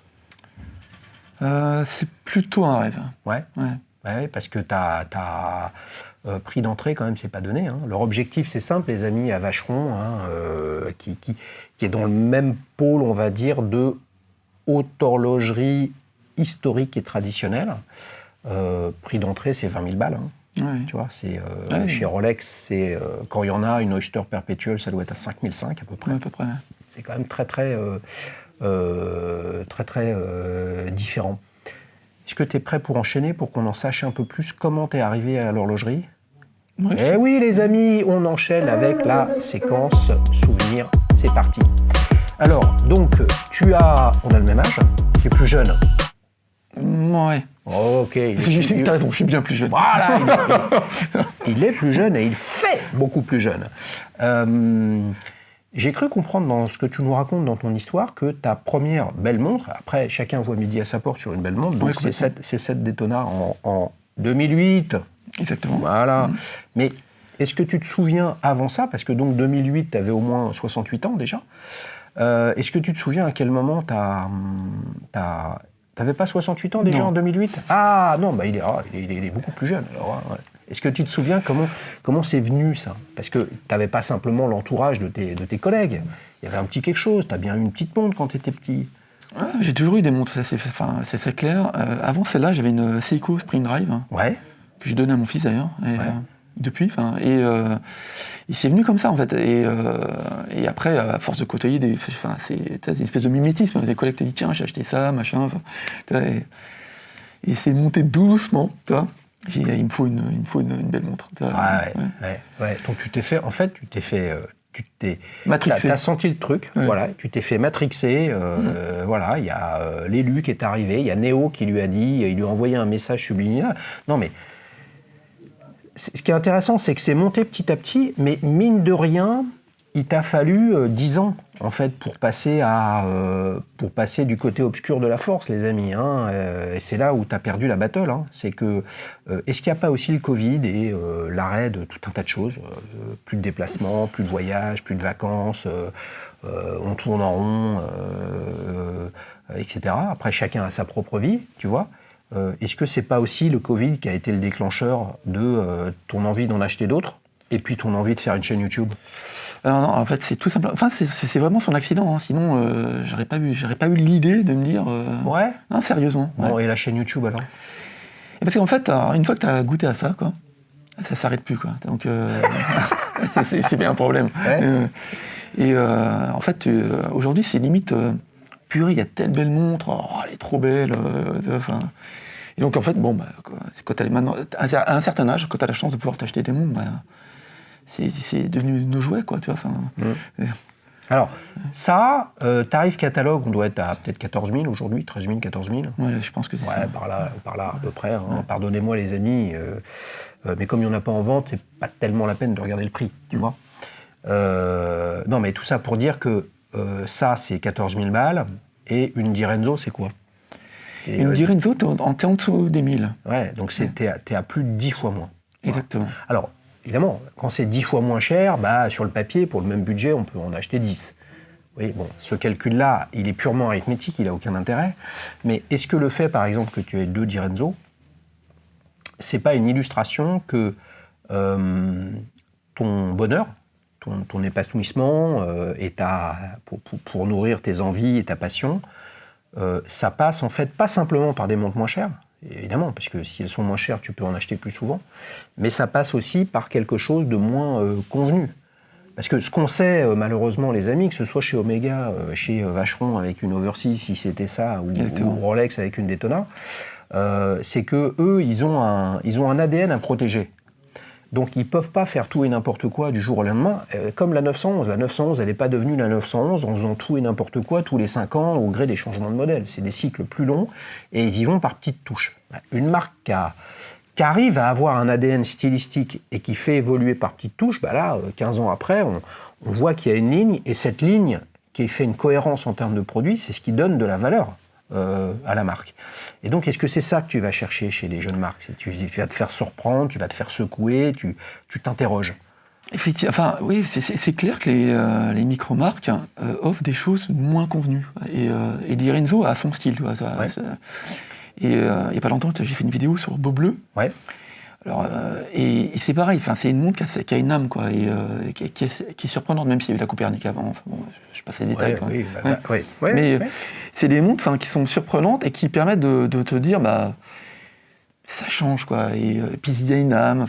C'est plutôt un rêve. Ouais. Ouais, parce que t'as prix d'entrée quand même, c'est pas donné. Hein. Leur objectif, c'est simple, les amis, à Vacheron, qui est dans le même pôle, on va dire, de haute horlogerie historique et traditionnelle. Prix d'entrée, c'est 20 000 balles. Hein. Ouais. Tu vois, chez Rolex, quand il y en a une Oyster Perpetual, ça doit être à 5 500 à peu près. Ouais, à peu près. C'est quand même très différent. Est-ce que tu es prêt pour enchaîner, pour qu'on en sache un peu plus comment tu es arrivé à l'horlogerie? Oui. Eh oui, les amis, on enchaîne avec la séquence souvenirs. C'est parti. Alors, donc, on a le même âge, tu es plus jeune. Ouais. Ok. T'as raison, je suis bien plus jeune. Voilà, il est plus jeune et il fait beaucoup plus jeune. J'ai cru comprendre dans ce que tu nous racontes dans ton histoire que ta première belle montre, après chacun voit midi à sa porte sur une belle montre, donc oui, c'est cette Daytona en 2008. Exactement. Voilà. Mais est-ce que tu te souviens avant ça, parce que donc 2008, tu avais au moins 68 ans déjà, est-ce que tu te souviens à quel moment t'avais pas 68 ans déjà Non. en 2008? Ah non, bah il est beaucoup plus jeune. Alors, ouais. Est-ce que tu te souviens comment c'est venu ça? Parce que tu n'avais pas simplement l'entourage de tes collègues. Il y avait un petit quelque chose. Tu as bien eu une petite montre quand tu étais petit. Ouais, j'ai toujours eu des montres, c'est clair. Avant celle-là, j'avais une Seiko Spring Drive, Ouais. que j'ai donnée à mon fils d'ailleurs. Depuis, et c'est venu comme ça en fait. Et après, à force de côtoyer c'est une espèce de mimétisme. Des collègues te disent tiens, j'ai acheté ça, machin. Et c'est monté doucement, tu vois. Il me faut une belle montre. Ouais. Donc tu t'es fait, matrixé. T'as senti le truc, voilà. Tu t'es fait matrixer. Voilà, il y a l'élu qui est arrivé, il y a Néo qui lui a dit, il lui a envoyé un message subliminal. Non mais. Ce qui est intéressant, c'est que c'est monté petit à petit, mais mine de rien, il t'a fallu 10 ans, en fait, pour passer du côté obscur de la force, les amis. Hein, et c'est là où tu as perdu la battle. Hein. C'est que, est-ce qu'il n'y a pas aussi le Covid et l'arrêt de tout un tas de choses? Plus de déplacements, plus de voyages, plus de vacances, on tourne en rond, etc. Après, chacun a sa propre vie, tu vois. Est-ce que c'est pas aussi le Covid qui a été le déclencheur de ton envie d'en acheter d'autres et puis ton envie de faire une chaîne YouTube? Non, en fait, c'est tout simplement. Enfin, c'est vraiment son accident. Hein. Sinon, j'aurais pas eu l'idée de me dire. Ouais. Non, sérieusement. Bon, et la chaîne YouTube alors? Et parce qu'en fait, une fois que tu as goûté à ça, quoi, ça s'arrête plus, quoi. Donc, c'est bien un problème. Ouais. En fait, aujourd'hui, c'est limite. Purée, il y a telle belle montre, oh, elle est trop belle. Et donc, en fait, quand à un certain âge, quand tu as la chance de pouvoir t'acheter des montres, c'est devenu nos jouets, quoi, tu vois. Alors, ça, tarif catalogue, on doit être à peut-être 14 000 aujourd'hui, 13 000, 14 000. Ouais, je pense que c'est ça. Par là, à peu près. Hein. Pardonnez-moi, les amis, mais comme il n'y en a pas en vente, c'est pas tellement la peine de regarder le prix, tu vois. Non, mais tout ça pour dire que ça, c'est 14 000 balles, et une Direnzo, c'est quoi? Une Direnzo, t'es en dessous des 1000. Ouais, donc t'es à plus de 10 fois moins. Exactement. Voilà. Alors, évidemment, quand c'est 10 fois moins cher, sur le papier, pour le même budget, on peut en acheter 10. Oui, bon, ce calcul-là, il est purement arithmétique, il n'a aucun intérêt. Mais est-ce que le fait, par exemple, que tu aies 2 Direnzo, c'est pas une illustration que ton bonheur, ton épanouissement et pour nourrir tes envies et ta passion, ça passe en fait pas simplement par des montres moins chères, évidemment, parce que si elles sont moins chères, tu peux en acheter plus souvent, mais ça passe aussi par quelque chose de moins convenu. Parce que ce qu'on sait, malheureusement, les amis, que ce soit chez Omega, chez Vacheron avec une Overseas, si c'était ça, ou Rolex avec une Daytona, c'est que eux, ils ont un ADN à protéger. Donc, ils ne peuvent pas faire tout et n'importe quoi du jour au lendemain, comme la 911. La 911, elle n'est pas devenue la 911 en faisant tout et n'importe quoi tous les 5 ans au gré des changements de modèle. C'est des cycles plus longs et ils y vont par petites touches. Une marque qui arrive à avoir un ADN stylistique et qui fait évoluer par petites touches, là, 15 ans après, on voit qu'il y a une ligne, et cette ligne qui fait une cohérence en termes de produits, c'est ce qui donne de la valeur à la marque. Et donc, est-ce que c'est ça que tu vas chercher chez les jeunes marques? Tu vas te faire surprendre, tu vas te faire secouer, tu t'interroges. Effectivement, enfin, oui, c'est clair que les micro-marques offrent des choses moins convenues. Et Direnzo a son style. Et il n'y a pas longtemps, j'ai fait une vidéo sur Beau Bleu. Ouais. Alors, et c'est pareil, c'est une montre qui a une âme, quoi, et qui est surprenante, même s'il y avait la Copernic avant. Enfin, bon, je passe les détails. Mais c'est des montres qui sont surprenantes et qui permettent de te dire, ça change, quoi. Et puis il y a une âme.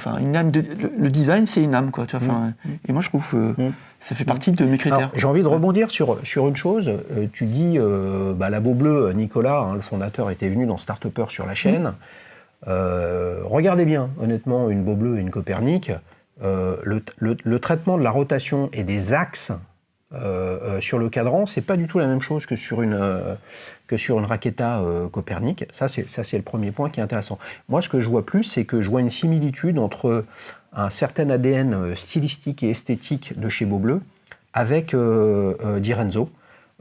Le design, c'est une âme, quoi. Tu vois, et moi, je trouve que ça fait partie de mes critères. Alors, j'ai envie de rebondir sur une chose. Tu dis, la Beau Bleu, Nicolas, le fondateur, était venu dans Start-Upper sur la chaîne. Regardez bien, honnêtement, une Beau Bleu et une Copernic, le traitement de la rotation et des axes sur le cadran, c'est pas du tout la même chose que sur une Raketa Copernic. Ça, c'est le premier point qui est intéressant. Moi, ce que je vois plus, c'est que je vois une similitude entre un certain ADN stylistique et esthétique de chez Beau Bleu avec Direnzo.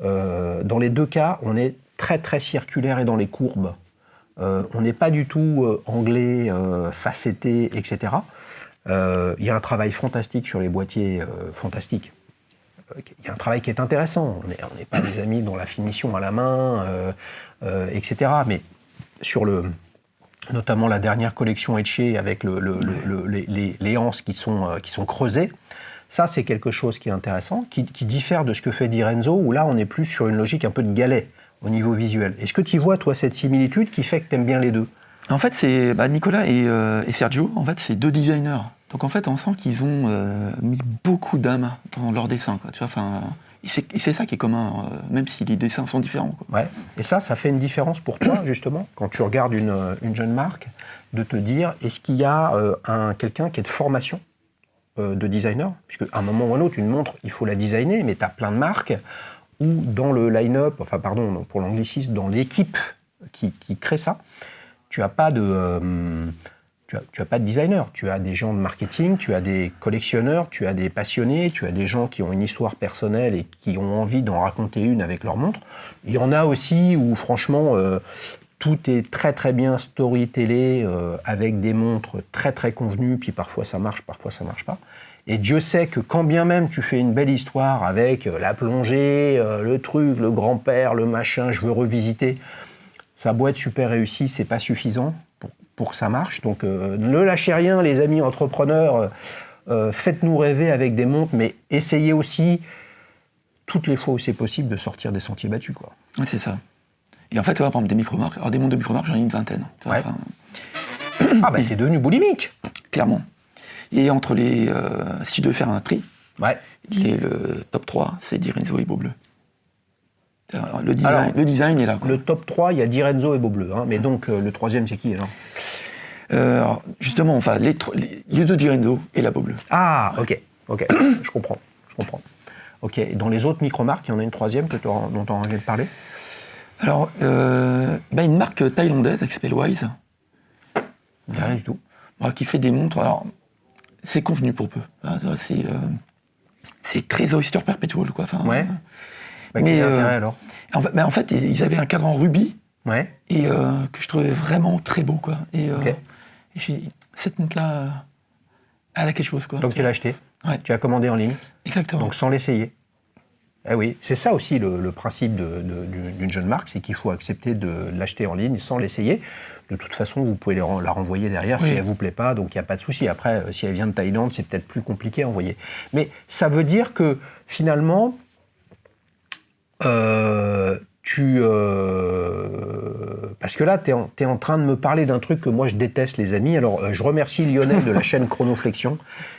Dans les deux cas, on est très très circulaire et dans les courbes. On n'est pas du tout anglais, facetté, etc. Il y a un travail fantastique sur les boîtiers, fantastique. Il y a un travail qui est intéressant. On n'est pas des amis dans la finition à la main, etc. Mais sur notamment la dernière collection Etché avec les anses qui sont creusées, ça c'est quelque chose qui est intéressant, qui diffère de ce que fait Direnzo, où là on est plus sur une logique un peu de galet au niveau visuel. Est-ce que tu vois, toi, cette similitude qui fait que tu aimes bien les deux? En fait, c'est Nicolas et Sergio, en fait, c'est deux designers. Donc, en fait, on sent qu'ils ont mis beaucoup d'âme dans leur dessin, quoi. Tu vois, et c'est ça qui est commun, même si les dessins sont différents, quoi. Ouais. Et ça fait une différence pour toi, justement, quand tu regardes une jeune marque, de te dire, est-ce qu'il y a quelqu'un qui est de formation de designer? Puisque à un moment ou à un autre, une montre, il faut la designer, mais tu as plein de marques où dans le line-up, pour l'anglicisme, dans l'équipe qui crée ça, tu n'as pas de designer. Tu as des gens de marketing, tu as des collectionneurs, tu as des passionnés, tu as des gens qui ont une histoire personnelle et qui ont envie d'en raconter une avec leur montre. Il y en a aussi où, franchement, tout est très très bien storytellé avec des montres très très convenues, puis parfois ça marche pas. Et Dieu sait que quand bien même tu fais une belle histoire avec la plongée, le truc, le grand-père, le machin, je veux revisiter, ça a beau être super réussi, c'est pas suffisant pour que ça marche. Donc ne lâchez rien, les amis entrepreneurs, faites-nous rêver avec des montres, mais essayez aussi, toutes les fois où c'est possible, de sortir des sentiers battus, quoi. Oui, c'est ça. Et en fait, tu vois, par exemple, des micro-marques, alors des montres de micro-marques, j'en ai une vingtaine. Ouais. T'es devenu boulimique. Clairement. Et entre si je devais faire un tri, le top 3, c'est Direnzo et Beau Bleu. Alors, le design est là, quoi. Le top 3, il y a Direnzo et Beau Bleu. Mais donc, le troisième, c'est qui alors? Alors, justement, les deux Direnzo et la Beau Bleu. Ah, ok, je comprends. Ok, et dans les autres micro-marques, il y en a une troisième dont tu as envie de parler? Alors, une marque thaïlandaise qui s'appelle Wise. Rien du tout. Qui fait des montres. Alors, c'est convenu pour peu. C'est très Oyster Perpetual, quoi. Ouais. Quel intérêt alors? En fait, ils avaient un cadran rubis. Ouais. Et que je trouvais vraiment très beau, quoi. Et j'ai dit, cette montre-là, elle a quelque chose, quoi. Donc tu l'as acheté? Ouais. Tu as commandé en ligne? Exactement. Donc sans l'essayer? Eh oui, c'est ça aussi le principe d'une jeune marque, c'est qu'il faut accepter de l'acheter en ligne sans l'essayer. De toute façon, vous pouvez la renvoyer derrière si elle ne vous plaît pas, donc il n'y a pas de souci. Après, si elle vient de Thaïlande, c'est peut-être plus compliqué à envoyer. Mais ça veut dire que finalement, Parce que là, tu es en train de me parler d'un truc que moi je déteste, les amis. Alors, je remercie Lionel de la chaîne Chronoflexion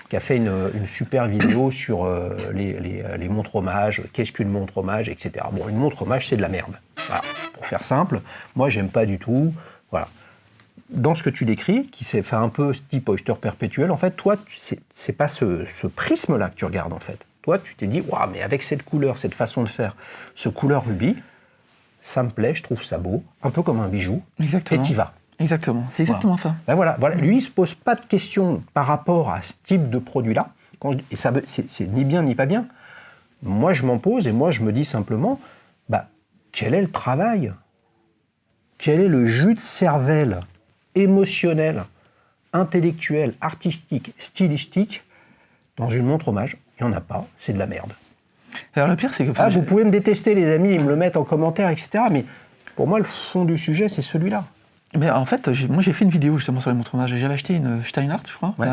qui a fait une super vidéo sur les montres hommages, qu'est-ce qu'une montre hommage, etc. Bon, une montre hommage, c'est de la merde. Voilà. Pour faire simple, moi, j'aime pas du tout. Voilà. Dans ce que tu décris, qui s'est fait un peu type oyster perpétuel, en fait, toi, c'est pas ce prisme-là que tu regardes, en fait. Toi, tu t'es dit, waouh, mais avec cette couleur, cette façon de faire, ce couleur rubis, ça me plaît, je trouve ça beau, un peu comme un bijou, Exactement. et t'y vas. Exactement, c'est exactement ça. Ben voilà. Lui, il ne se pose pas de questions par rapport à ce type de produit-là, et ça, c'est ni bien ni pas bien. Moi, je m'en pose, et moi, je me dis simplement, bah, quel est le travail? Quel est le jus de cervelle émotionnel, intellectuel, artistique, stylistique dans une montre hommage? Il n'y en a pas, c'est de la merde. Alors le pire, c'est que... Vous pouvez me détester, les amis, ils me le mettent en commentaire, etc. Mais pour moi, le fond du sujet, c'est celui-là. Mais en fait, moi j'ai fait une vidéo justement sur les montres hommages. J'avais acheté une Steinhardt, je crois. Ouais.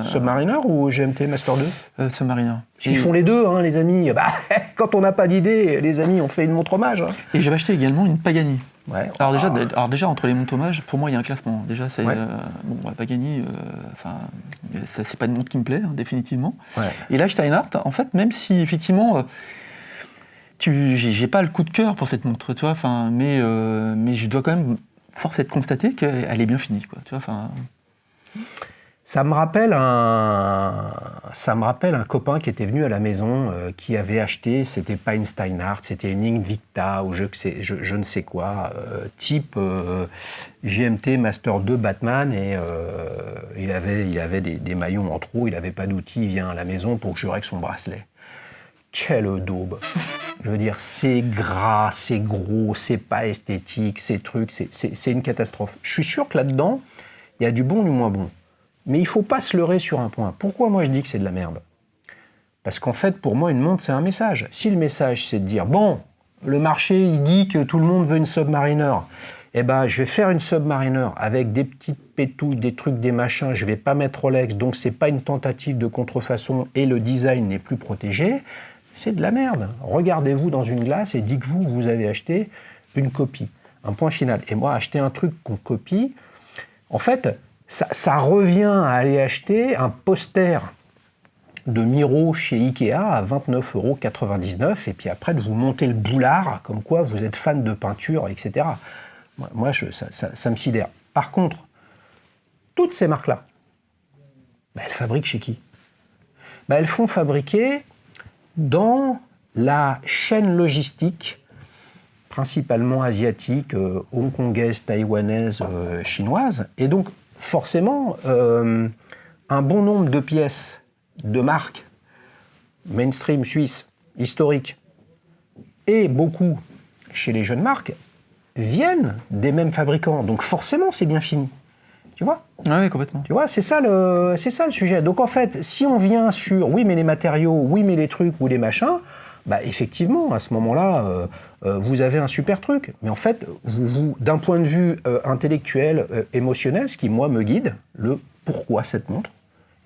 Submariner ou GMT Master 2 Submariner. Parce qu'ils font les deux, hein, les amis. Bah, quand on n'a pas d'idée, les amis, on fait une montre hommage. Hein. Et j'avais acheté également une Pagani. Ouais. Alors déjà, entre les montres hommages, pour moi, il y a un classement. Déjà, c'est Pagani. Ça, c'est pas une montre qui me plaît, hein, définitivement. Ouais. Et là, Steinhardt, en fait, même si effectivement, j'ai pas le coup de cœur pour cette montre, tu vois. Mais je dois quand même force être de constater qu'elle est bien finie, quoi. Tu vois. Ça me rappelle un copain qui était venu à la maison, qui avait acheté, c'était pas une Steinhardt, c'était une Invicta ou je ne sais quoi, type GMT Master 2 Batman, et il avait des maillons en trop, il n'avait pas d'outils, il vient à la maison pour que je règle son bracelet. Quelle daube! Je veux dire, c'est gras, c'est gros, c'est pas esthétique, ces trucs, c'est une catastrophe. Je suis sûr que là-dedans, il y a du bon, du moins bon. Mais il ne faut pas se leurrer sur un point. Pourquoi moi je dis que c'est de la merde? Parce qu'en fait, pour moi, une montre, c'est un message. Si le message, c'est de dire, bon, le marché, il dit que tout le monde veut une Submariner, eh ben, je vais faire une Submariner avec des petites pétouilles, des trucs, des machins, je ne vais pas mettre Rolex, donc c'est pas une tentative de contrefaçon et le design n'est plus protégé, c'est de la merde. Regardez-vous dans une glace et dites-vous que vous avez acheté une copie. Un point final. Et moi, acheter un truc qu'on copie, en fait, ça revient à aller acheter un poster de Miro chez Ikea à 29,99 € et puis après de vous monter le boulard comme quoi vous êtes fan de peinture, etc. Moi ça me sidère. Par contre, toutes ces marques-là, elles fabriquent chez qui? Elles font fabriquer dans la chaîne logistique principalement asiatique, hongkongaise, taïwanaise, chinoise, et donc forcément, un bon nombre de pièces de marques mainstream suisse, historiques, et beaucoup chez les jeunes marques, viennent des mêmes fabricants. Donc forcément, c'est bien fini. Tu vois? Oui, complètement. Tu vois, c'est ça le sujet. Donc en fait, si on vient sur, oui, mais les matériaux, oui, mais les trucs ou les machins, effectivement, à ce moment-là, vous avez un super truc. Mais en fait, d'un point de vue intellectuel, émotionnel, ce qui, moi, me guide, le pourquoi cette montre,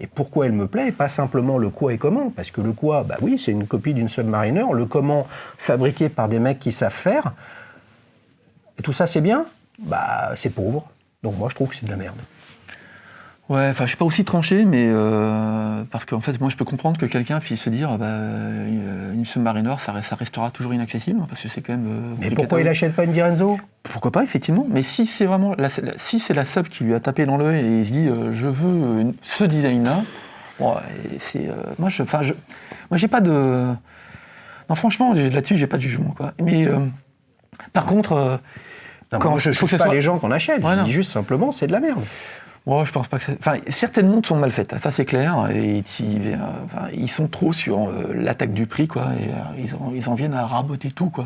et pourquoi elle me plaît, et pas simplement le quoi et comment. Parce que le quoi, oui, c'est une copie d'une Submariner. Le comment, fabriqué par des mecs qui savent faire. Et tout ça, c'est bien? C'est pauvre. Donc moi, je trouve que c'est de la merde. Ouais, je suis pas aussi tranché, mais parce qu'en fait, moi, je peux comprendre que quelqu'un puisse se dire, une Submariner, ça restera toujours inaccessible, parce que c'est quand même. Mais pourquoi il n'achète pas une Direnzo? Pourquoi pas, effectivement. Mais si c'est vraiment, si c'est la sub qui lui a tapé dans l'œil et il se dit, je veux ce design-là, moi, j'ai pas de. Non, franchement, là-dessus, j'ai pas de jugement, quoi. Mais par contre. Je ne juge pas les gens qu'on achète, je dis juste simplement, c'est de la merde. Ouais, je pense pas que c'est... certaines montres sont mal faites, ça c'est clair, et ils sont trop sur l'attaque du prix, quoi, et ils en viennent à raboter tout, quoi.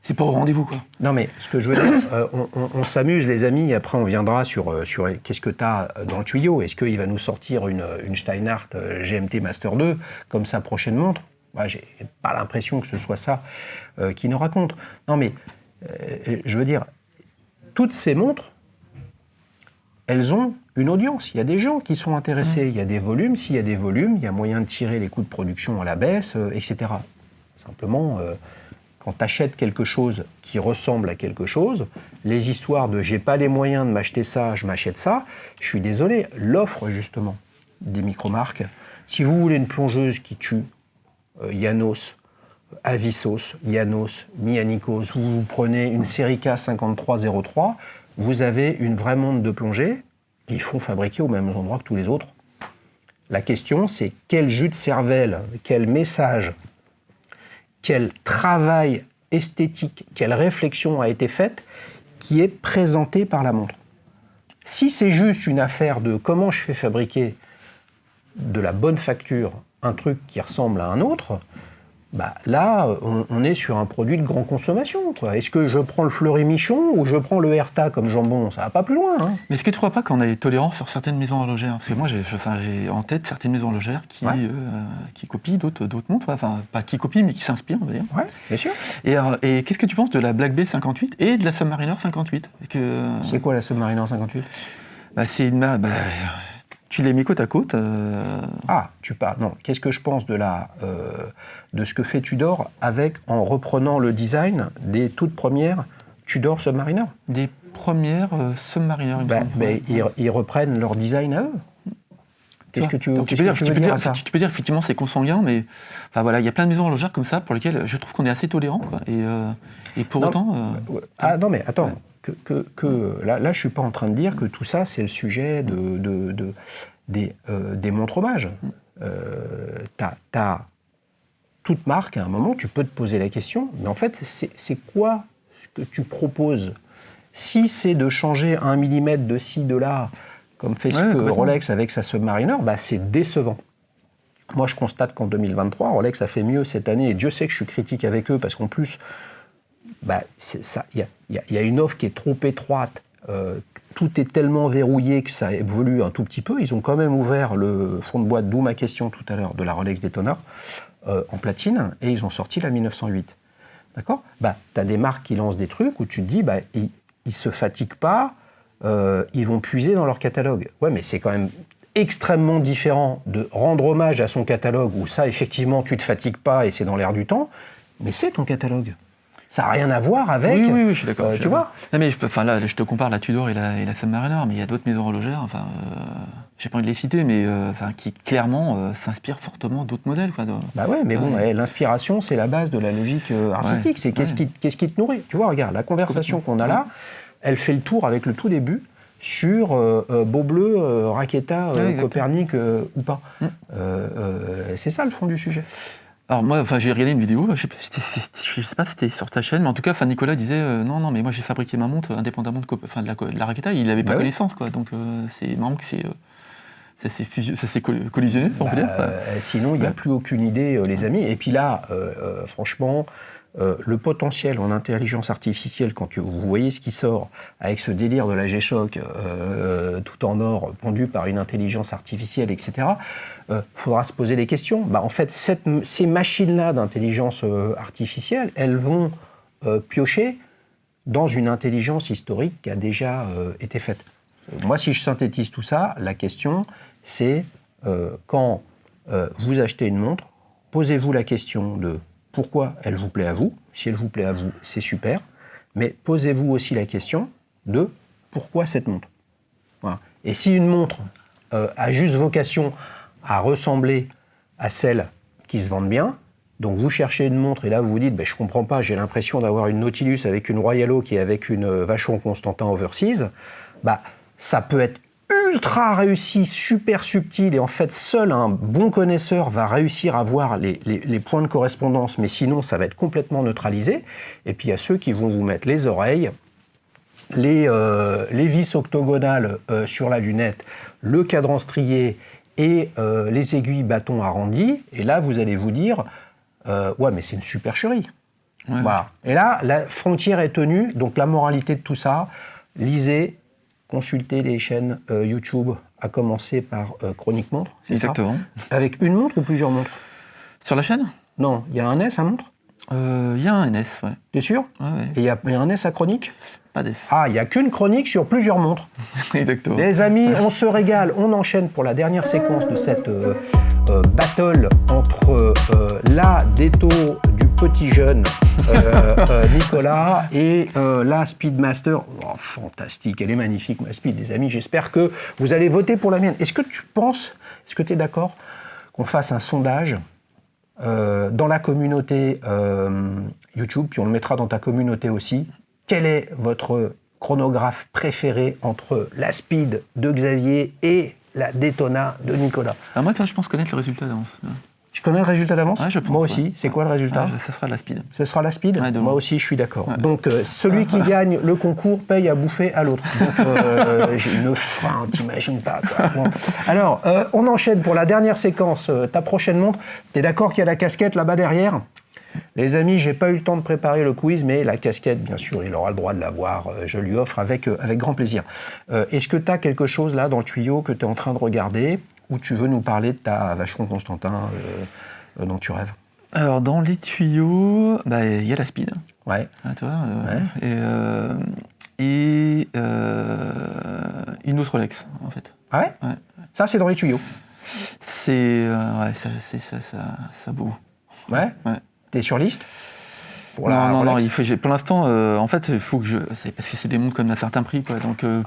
C'est pas au rendez-vous, quoi. Non, mais ce que je veux dire, on s'amuse, les amis, et après on viendra sur qu'est-ce que tu as dans le tuyau. Est-ce qu'il va nous sortir une Steinhardt GMT Master 2 comme sa prochaine montre? J'ai pas l'impression que ce soit ça qu'il nous raconte. Non, mais je veux dire, toutes ces montres, elles ont une audience. Il y a des gens qui sont intéressés. Il y a des volumes. S'il y a des volumes, il y a moyen de tirer les coûts de production à la baisse, etc. Simplement, quand tu achètes quelque chose qui ressemble à quelque chose, les histoires de « j'ai pas les moyens de m'acheter ça, je m'achète ça », je suis désolé, l'offre justement des micro-marques, si vous voulez une plongeuse qui tue, Janos, Avisos, Janos, Mianikos, vous prenez une Serica 5303, vous avez une vraie montre de plongée, ils font fabriquer au même endroit que tous les autres. La question, c'est quel jus de cervelle, quel message, quel travail esthétique, quelle réflexion a été faite qui est présentée par la montre. Si c'est juste une affaire de comment je fais fabriquer de la bonne facture un truc qui ressemble à un autre, bah là, on est sur un produit de grande consommation, quoi. Est-ce que je prends le Fleury-Michon ou je prends le Herta comme jambon? Ça va pas plus loin. Hein. Mais est-ce que tu ne crois pas qu'on est tolérant sur certaines maisons horlogères? Parce que moi, j'ai en tête certaines maisons horlogères qui copient d'autres montres. Enfin, pas qui copient, mais qui s'inspirent, on va dire. Oui, bien sûr. Et qu'est-ce que tu penses de la Black Bay 58 et de la Submariner 58? C'est quoi la Submariner 58? C'est une... tu les mets côte à côte. Ah, tu parles. Non, qu'est-ce que je pense de ce que fait Tudor en reprenant le design des toutes premières Tudor Submariner? Des premières Submariner, il me semble. Ils reprennent leur design à eux. Qu'est-ce que tu veux dire à ça? Tu peux dire effectivement c'est consanguin, mais enfin, voilà, il y a plein de maisons horlogères comme ça pour lesquelles je trouve qu'on est assez tolérant. Quoi. Et pour autant... Ah non, mais attends. Ouais. Là, je ne suis pas en train de dire que tout ça, c'est le sujet des montres hommages. T'as toute marque, à un moment, tu peux te poser la question, mais en fait, c'est quoi ce que tu proposes? Si c'est de changer 1 mm de ci, de là, comme fait Rolex avec sa Submariner, bah, c'est décevant. Moi, je constate qu'en 2023, Rolex a fait mieux cette année, et Dieu sait que je suis critique avec eux, parce qu'en plus, il y a une offre qui est trop étroite, tout est tellement verrouillé que ça évolue un tout petit peu. Ils ont quand même ouvert le fond de boîte, d'où ma question tout à l'heure, de la Rolex Daytona, en platine, et ils ont sorti la 1908. D'accord ? Tu as des marques qui lancent des trucs où tu te dis, ils ne se fatiguent pas, ils vont puiser dans leur catalogue. Ouais, mais c'est quand même extrêmement différent de rendre hommage à son catalogue, où ça, effectivement, tu ne te fatigues pas et c'est dans l'air du temps, mais c'est ton catalogue. Ça n'a rien à voir avec... Oui, je suis d'accord. Tu vois ? Non, mais là, je te compare la Tudor et la Submariner, mais il y a d'autres maisons horlogères, j'ai pas envie de les citer, mais qui clairement s'inspirent fortement d'autres modèles. Quoi, l'inspiration, c'est la base de la logique artistique. C'est qu'est-ce qui te nourrit. Tu vois, regarde, la conversation qu'on a là, elle fait le tour avec le tout début sur Beaubleu, Raqueta, Copernic ou pas. C'est ça le fond du sujet. Alors moi, j'ai regardé une vidéo, je sais pas si c'était sur ta chaîne, mais en tout cas, Nicolas disait non, mais moi j'ai fabriqué ma montre indépendamment de la Raqueta, il n'avait pas connaissance, quoi. Donc c'est marrant que ça s'est collisionné, on peut dire. Sinon, il n'y a plus aucune idée, les amis. Et puis là, franchement, le potentiel en intelligence artificielle, quand vous voyez ce qui sort avec ce délire de la G-Shock, tout en or, pendu par une intelligence artificielle, etc., faudra se poser des questions. En fait, ces machines-là d'intelligence artificielle, elles vont piocher dans une intelligence historique qui a déjà été faite. Moi, si je synthétise tout ça, la question, c'est quand vous achetez une montre, posez-vous la question de pourquoi elle vous plaît à vous. Si elle vous plaît à vous, c'est super. Mais posez-vous aussi la question de pourquoi cette montre. Voilà. Et si une montre a juste vocation à ressembler à celles qui se vendent bien, donc vous cherchez une montre et là vous vous dites je comprends pas, j'ai l'impression d'avoir une Nautilus avec une Royal Oak et avec une Vacheron Constantin Oversize, ça peut être ultra réussi, super subtil, et en fait seul un bon connaisseur va réussir à voir les points de correspondance, mais sinon ça va être complètement neutralisé. Et puis il y a ceux qui vont vous mettre les oreilles, les vis octogonales sur la lunette, le cadran strié et les aiguilles bâtons arrondis, et là vous allez vous dire ouais mais c'est une supercherie. Ouais. Voilà. Et là la frontière est tenue, donc la moralité de tout ça, lisez, consultez les chaînes YouTube, à commencer par Chronique Montre. Exactement. Ça, avec une montre ou plusieurs montres? Sur la chaîne? Non, il y a un S à montre? Il y a un NS, ouais. T'es sûr? Ouais. Et il y a un S à Chronique? Pas d'S. Ah, il n'y a qu'une chronique sur plusieurs montres. Exactement. Les amis, on se régale, on enchaîne pour la dernière séquence de cette battle entre la Detto du petit jeune Nicolas et la Speedmaster. Oh, fantastique, elle est magnifique ma Speed, les amis. J'espère que vous allez voter pour la mienne. Est-ce que tu es d'accord qu'on fasse un sondage dans la communauté YouTube, puis on le mettra dans ta communauté aussi. Quel est votre chronographe préféré entre la Speed de Xavier et la Daytona de Nicolas? Alors moi, je pense connaître le résultat d'avance. Tu connais le résultat d'avance? Ouais, je pense. Moi aussi. Ouais. C'est quoi le résultat? Ça sera la Speed. Ce sera la Speed? Ouais, moi aussi, je suis d'accord. Ouais. Donc, celui qui gagne le concours paye à bouffer à l'autre. Donc, j'ai une faim, t'imagines pas. Quoi. Bon. Alors, on enchaîne pour la dernière séquence. Ta prochaine montre. T'es d'accord qu'il y a la casquette là-bas derrière? Les amis, j'ai pas eu le temps de préparer le quiz, mais la casquette, bien sûr, il aura le droit de l'avoir. Je lui offre avec grand plaisir. Est-ce que tu as quelque chose là dans le tuyau que tu es en train de regarder ou tu veux nous parler de ta Vacheron Constantin dont tu rêves? Alors, dans les tuyaux, il y a la Speed. Ouais. Ah, tu vois, ouais. Et une autre Rolex, en fait. Ah ouais, ouais. Ça, c'est dans les tuyaux. C'est ça beau. Ouais. T'es sur liste pour la Non, Rolex? pour l'instant, en fait, il faut que c'est parce que c'est des montres comme à certains prix, quoi. Donc, il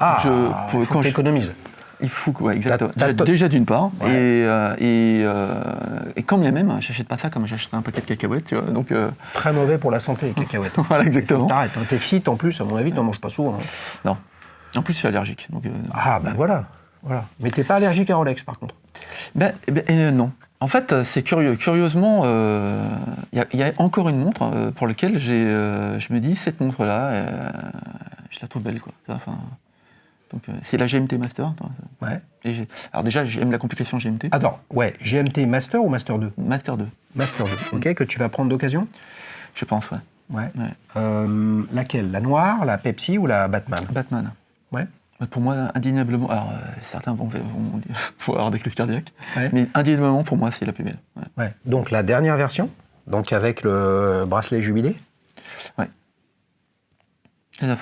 faut que tu économises. Il faut que, ouais, exactement. Déjà d'une part, ouais. Et quand bien même, j'achète pas ça comme j'achète un paquet de cacahuètes, tu vois. Donc, très mauvais pour la santé, les cacahuètes. Voilà, exactement. T'arrêtes, hein. T'es fit en plus, à mon avis, t'en manges pas souvent. Hein. Non. En plus, je suis allergique. Donc, voilà. Mais t'es pas allergique à Rolex, par contre? Non. En fait, c'est curieux. Curieusement, y a encore une montre pour laquelle je me dis, cette montre-là, je la trouve belle, quoi. Enfin, donc, c'est la GMT Master. Ouais. Alors déjà, j'aime la complication GMT. Attends, ouais, GMT Master ou Master 2? Master 2. Master 2, ok, que tu vas prendre d'occasion? Je pense, ouais. Ouais. Laquelle? La noire, la Pepsi ou la Batman? Batman. Ouais. Pour moi, indéniablement, alors certains vont avoir des crises cardiaques, ouais. Mais indéniablement, pour moi, c'est la plus belle. Ouais. Ouais. Donc la dernière version, donc avec le bracelet jubilé. Ouais.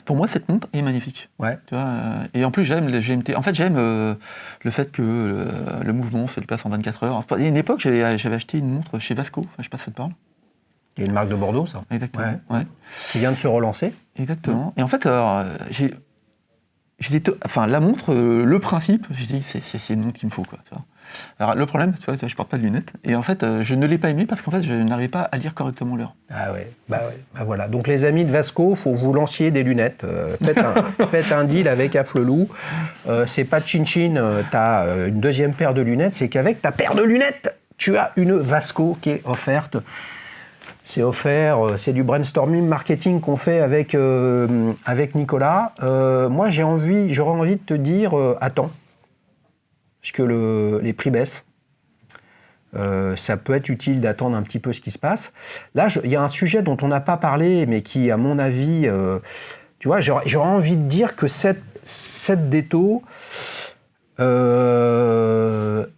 Pour moi, cette montre est magnifique. Ouais. Tu vois, et en plus, j'aime les GMT. En fait, j'aime le fait que le mouvement se déplace en 24 heures. Il y a une époque, j'avais acheté une montre chez Vasco, je ne sais pas si ça te parle. Il y a une marque de Bordeaux, ça. Exactement. Ouais. Qui vient de se relancer. Exactement. Et en fait, la montre, le principe, je dis, c'est une montre qu'il me faut, quoi. Tu vois. Alors le problème, tu vois, je porte pas de lunettes, et en fait, je ne l'ai pas aimé parce qu'en fait, je n'arrivais pas à lire correctement l'heure. Ah ouais, bah voilà. Donc les amis de Vasco, faut que vous lanciez des lunettes. Faites un deal avec Afflelou. C'est pas chin-chin, t'as une deuxième paire de lunettes, c'est qu'avec ta paire de lunettes, tu as une Vasco qui est offerte. C'est offert, c'est du brainstorming marketing qu'on fait avec Nicolas. Moi, j'aurais envie de te dire, attends, parce que les prix baissent. Ça peut être utile d'attendre un petit peu ce qui se passe. Là, il y a un sujet dont on n'a pas parlé, mais qui, à mon avis, tu vois, j'aurais envie de dire que cette déto, elle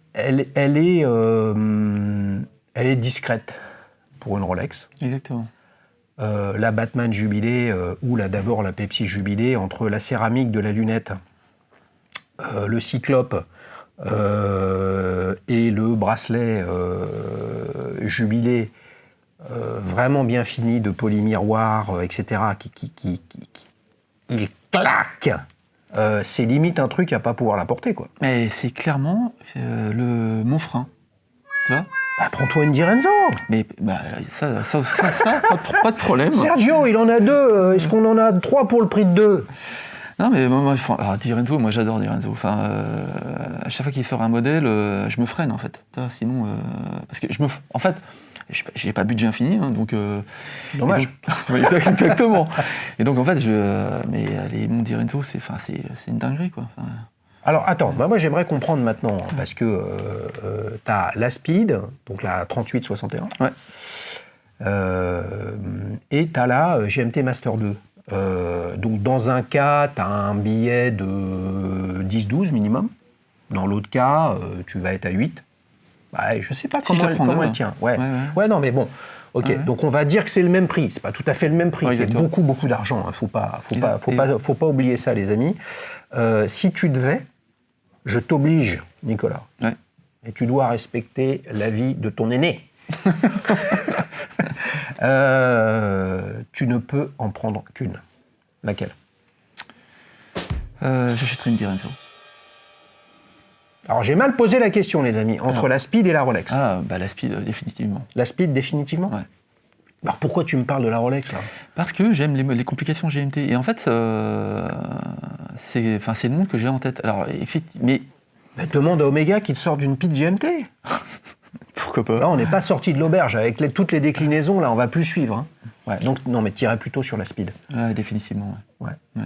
est discrète pour une Rolex. Exactement. La Batman Jubilé ou d'abord la Pepsi Jubilé, entre la céramique de la lunette, le cyclope et le bracelet Jubilé, vraiment bien fini, de polymiroir, etc., il claque. C'est limite un truc à pas pouvoir la porter, quoi. Mais c'est clairement mon frein. Tu vois? Prends-toi une Di Renzo. Mais ça pas de problème. Sergio, il en a 2. Est-ce qu'on en a 3 pour le prix de 2? Non, mais moi Di Renzo, moi j'adore Di Renzo. Enfin, à chaque fois qu'il sort un modèle, je me freine en fait. Sinon, parce que en fait, j'ai pas budget infini, hein, donc. Dommage. Donc, exactement. Et donc en fait, mais les montres Di Renzo, c'est une dinguerie, quoi. Enfin, alors attends, moi j'aimerais comprendre maintenant, parce que tu as la Speed, donc la 3861, ouais. Et tu as la GMT Master 2. Donc dans un cas, tu as un billet de 10-12 minimum. Dans l'autre cas, tu vas être à 8. Je sais pas comment elle tient. Ouais, non, mais bon. Ok, donc on va dire que c'est le même prix. C'est pas tout à fait le même prix. C'est beaucoup d'argent. Hein. Faut pas oublier ça, les amis. Si tu devais, je t'oblige, Nicolas. Ouais. Et tu dois respecter l'avis de ton aîné. Tu ne peux en prendre qu'une. Laquelle? J'achèterai une Direnzo. Alors j'ai mal posé la question, les amis, entre la Speed et la Rolex. Ah, bah la Speed, définitivement. La Speed, définitivement? Ouais. Alors pourquoi tu me parles de la Rolex, là? Parce que j'aime les complications GMT. Et en fait, c'est le monde que j'ai en tête. Alors, mais Bah, demande à Omega qui te sort d'une pile GMT. pourquoi pas? Là, on n'est pas sorti de l'auberge. Avec toutes les déclinaisons, là, on va plus suivre. Hein. Ouais, donc, non, mais t'irais plutôt sur la Speed. Ouais, définitivement. Ouais. Ouais.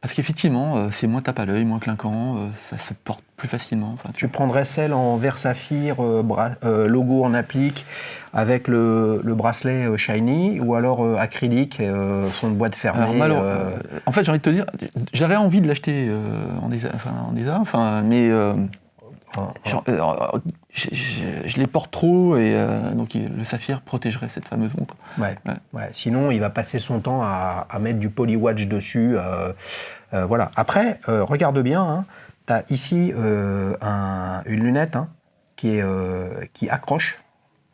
Parce qu'effectivement, c'est moins tape à l'œil, moins clinquant, ça se porte plus facilement. Enfin, Tu prendrais celle en verre saphir, logo en applique, avec le bracelet shiny, ou alors acrylique, fond de boîte fermé. En fait, j'ai envie de te dire, j'aurais envie de l'acheter en DESA, mais je les porte trop, et donc le saphir protégerait cette fameuse montre. Ouais. Sinon, il va passer son temps à mettre du polywatch dessus. Voilà. Après, regarde bien, hein, tu as ici une lunette hein, qui accroche,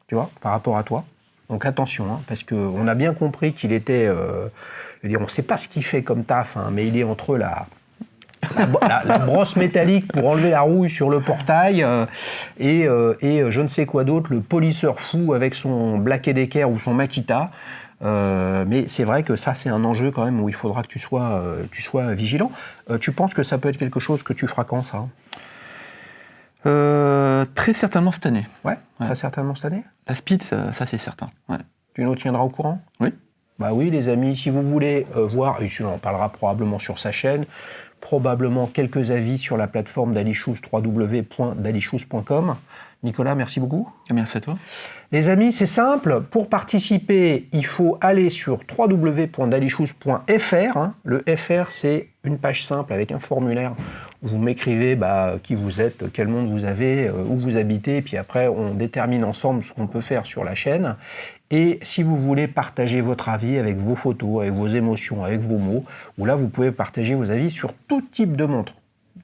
tu vois, par rapport à toi. Donc attention, hein, parce qu'on a bien compris qu'il était... on ne sait pas ce qu'il fait comme taf, hein, mais il est entre la brosse métallique pour enlever la rouille sur le portail et je ne sais quoi d'autre, le polisseur fou avec son Black & Decker ou son Makita. Mais c'est vrai que ça, c'est un enjeu quand même où il faudra que tu sois vigilant. Tu penses que ça peut être quelque chose que tu feras quand, ça? Très certainement cette année. Ouais, très certainement cette année. La Speed, ça c'est certain. Ouais. Tu nous tiendras au courant? Oui. Bah oui, les amis, si vous voulez voir, et tu en parleras probablement sur sa chaîne, probablement quelques avis sur la plateforme d'Alichouz, www.dalichouz.com. Nicolas, merci beaucoup. Merci à toi. Les amis, c'est simple. Pour participer, il faut aller sur www.dalichouz.fr. Hein. Le FR, c'est une page simple avec un formulaire où vous m'écrivez qui vous êtes, quel monde vous avez, où vous habitez, et puis après, on détermine ensemble ce qu'on peut faire sur la chaîne. Et si vous voulez partager votre avis avec vos photos, avec vos émotions, avec vos mots, ou là, vous pouvez partager vos avis sur tout type de montres.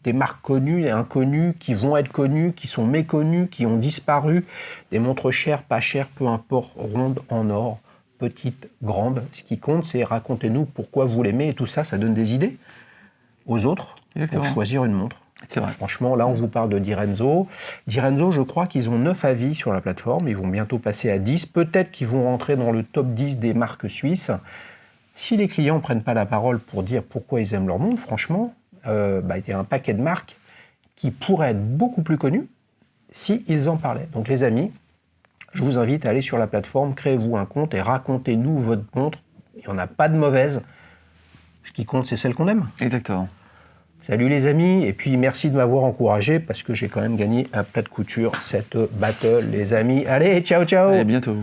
Des marques connues et inconnues, qui vont être connues, qui sont méconnues, qui ont disparu, des montres chères, pas chères, peu importe, rondes, en or, petites, grandes. Ce qui compte, c'est racontez-nous pourquoi vous l'aimez, et tout ça, ça donne des idées aux autres. Exactement. Pour choisir une montre. C'est vrai. Franchement, là, on vous parle de Direnzo. Direnzo, je crois qu'ils ont 9 avis sur la plateforme. Ils vont bientôt passer à 10. Peut-être qu'ils vont rentrer dans le top 10 des marques suisses. Si les clients ne prennent pas la parole pour dire pourquoi ils aiment leur montre, franchement, il y a un paquet de marques qui pourraient être beaucoup plus connues s'ils en parlaient. Donc, les amis, je vous invite à aller sur la plateforme, créez-vous un compte et racontez-nous votre montre. Il n'y en a pas de mauvaise. Ce qui compte, c'est celle qu'on aime. Exactement. Salut les amis, et puis merci de m'avoir encouragé parce que j'ai quand même gagné à plat de couture cette battle, les amis. Allez, ciao ciao. À bientôt.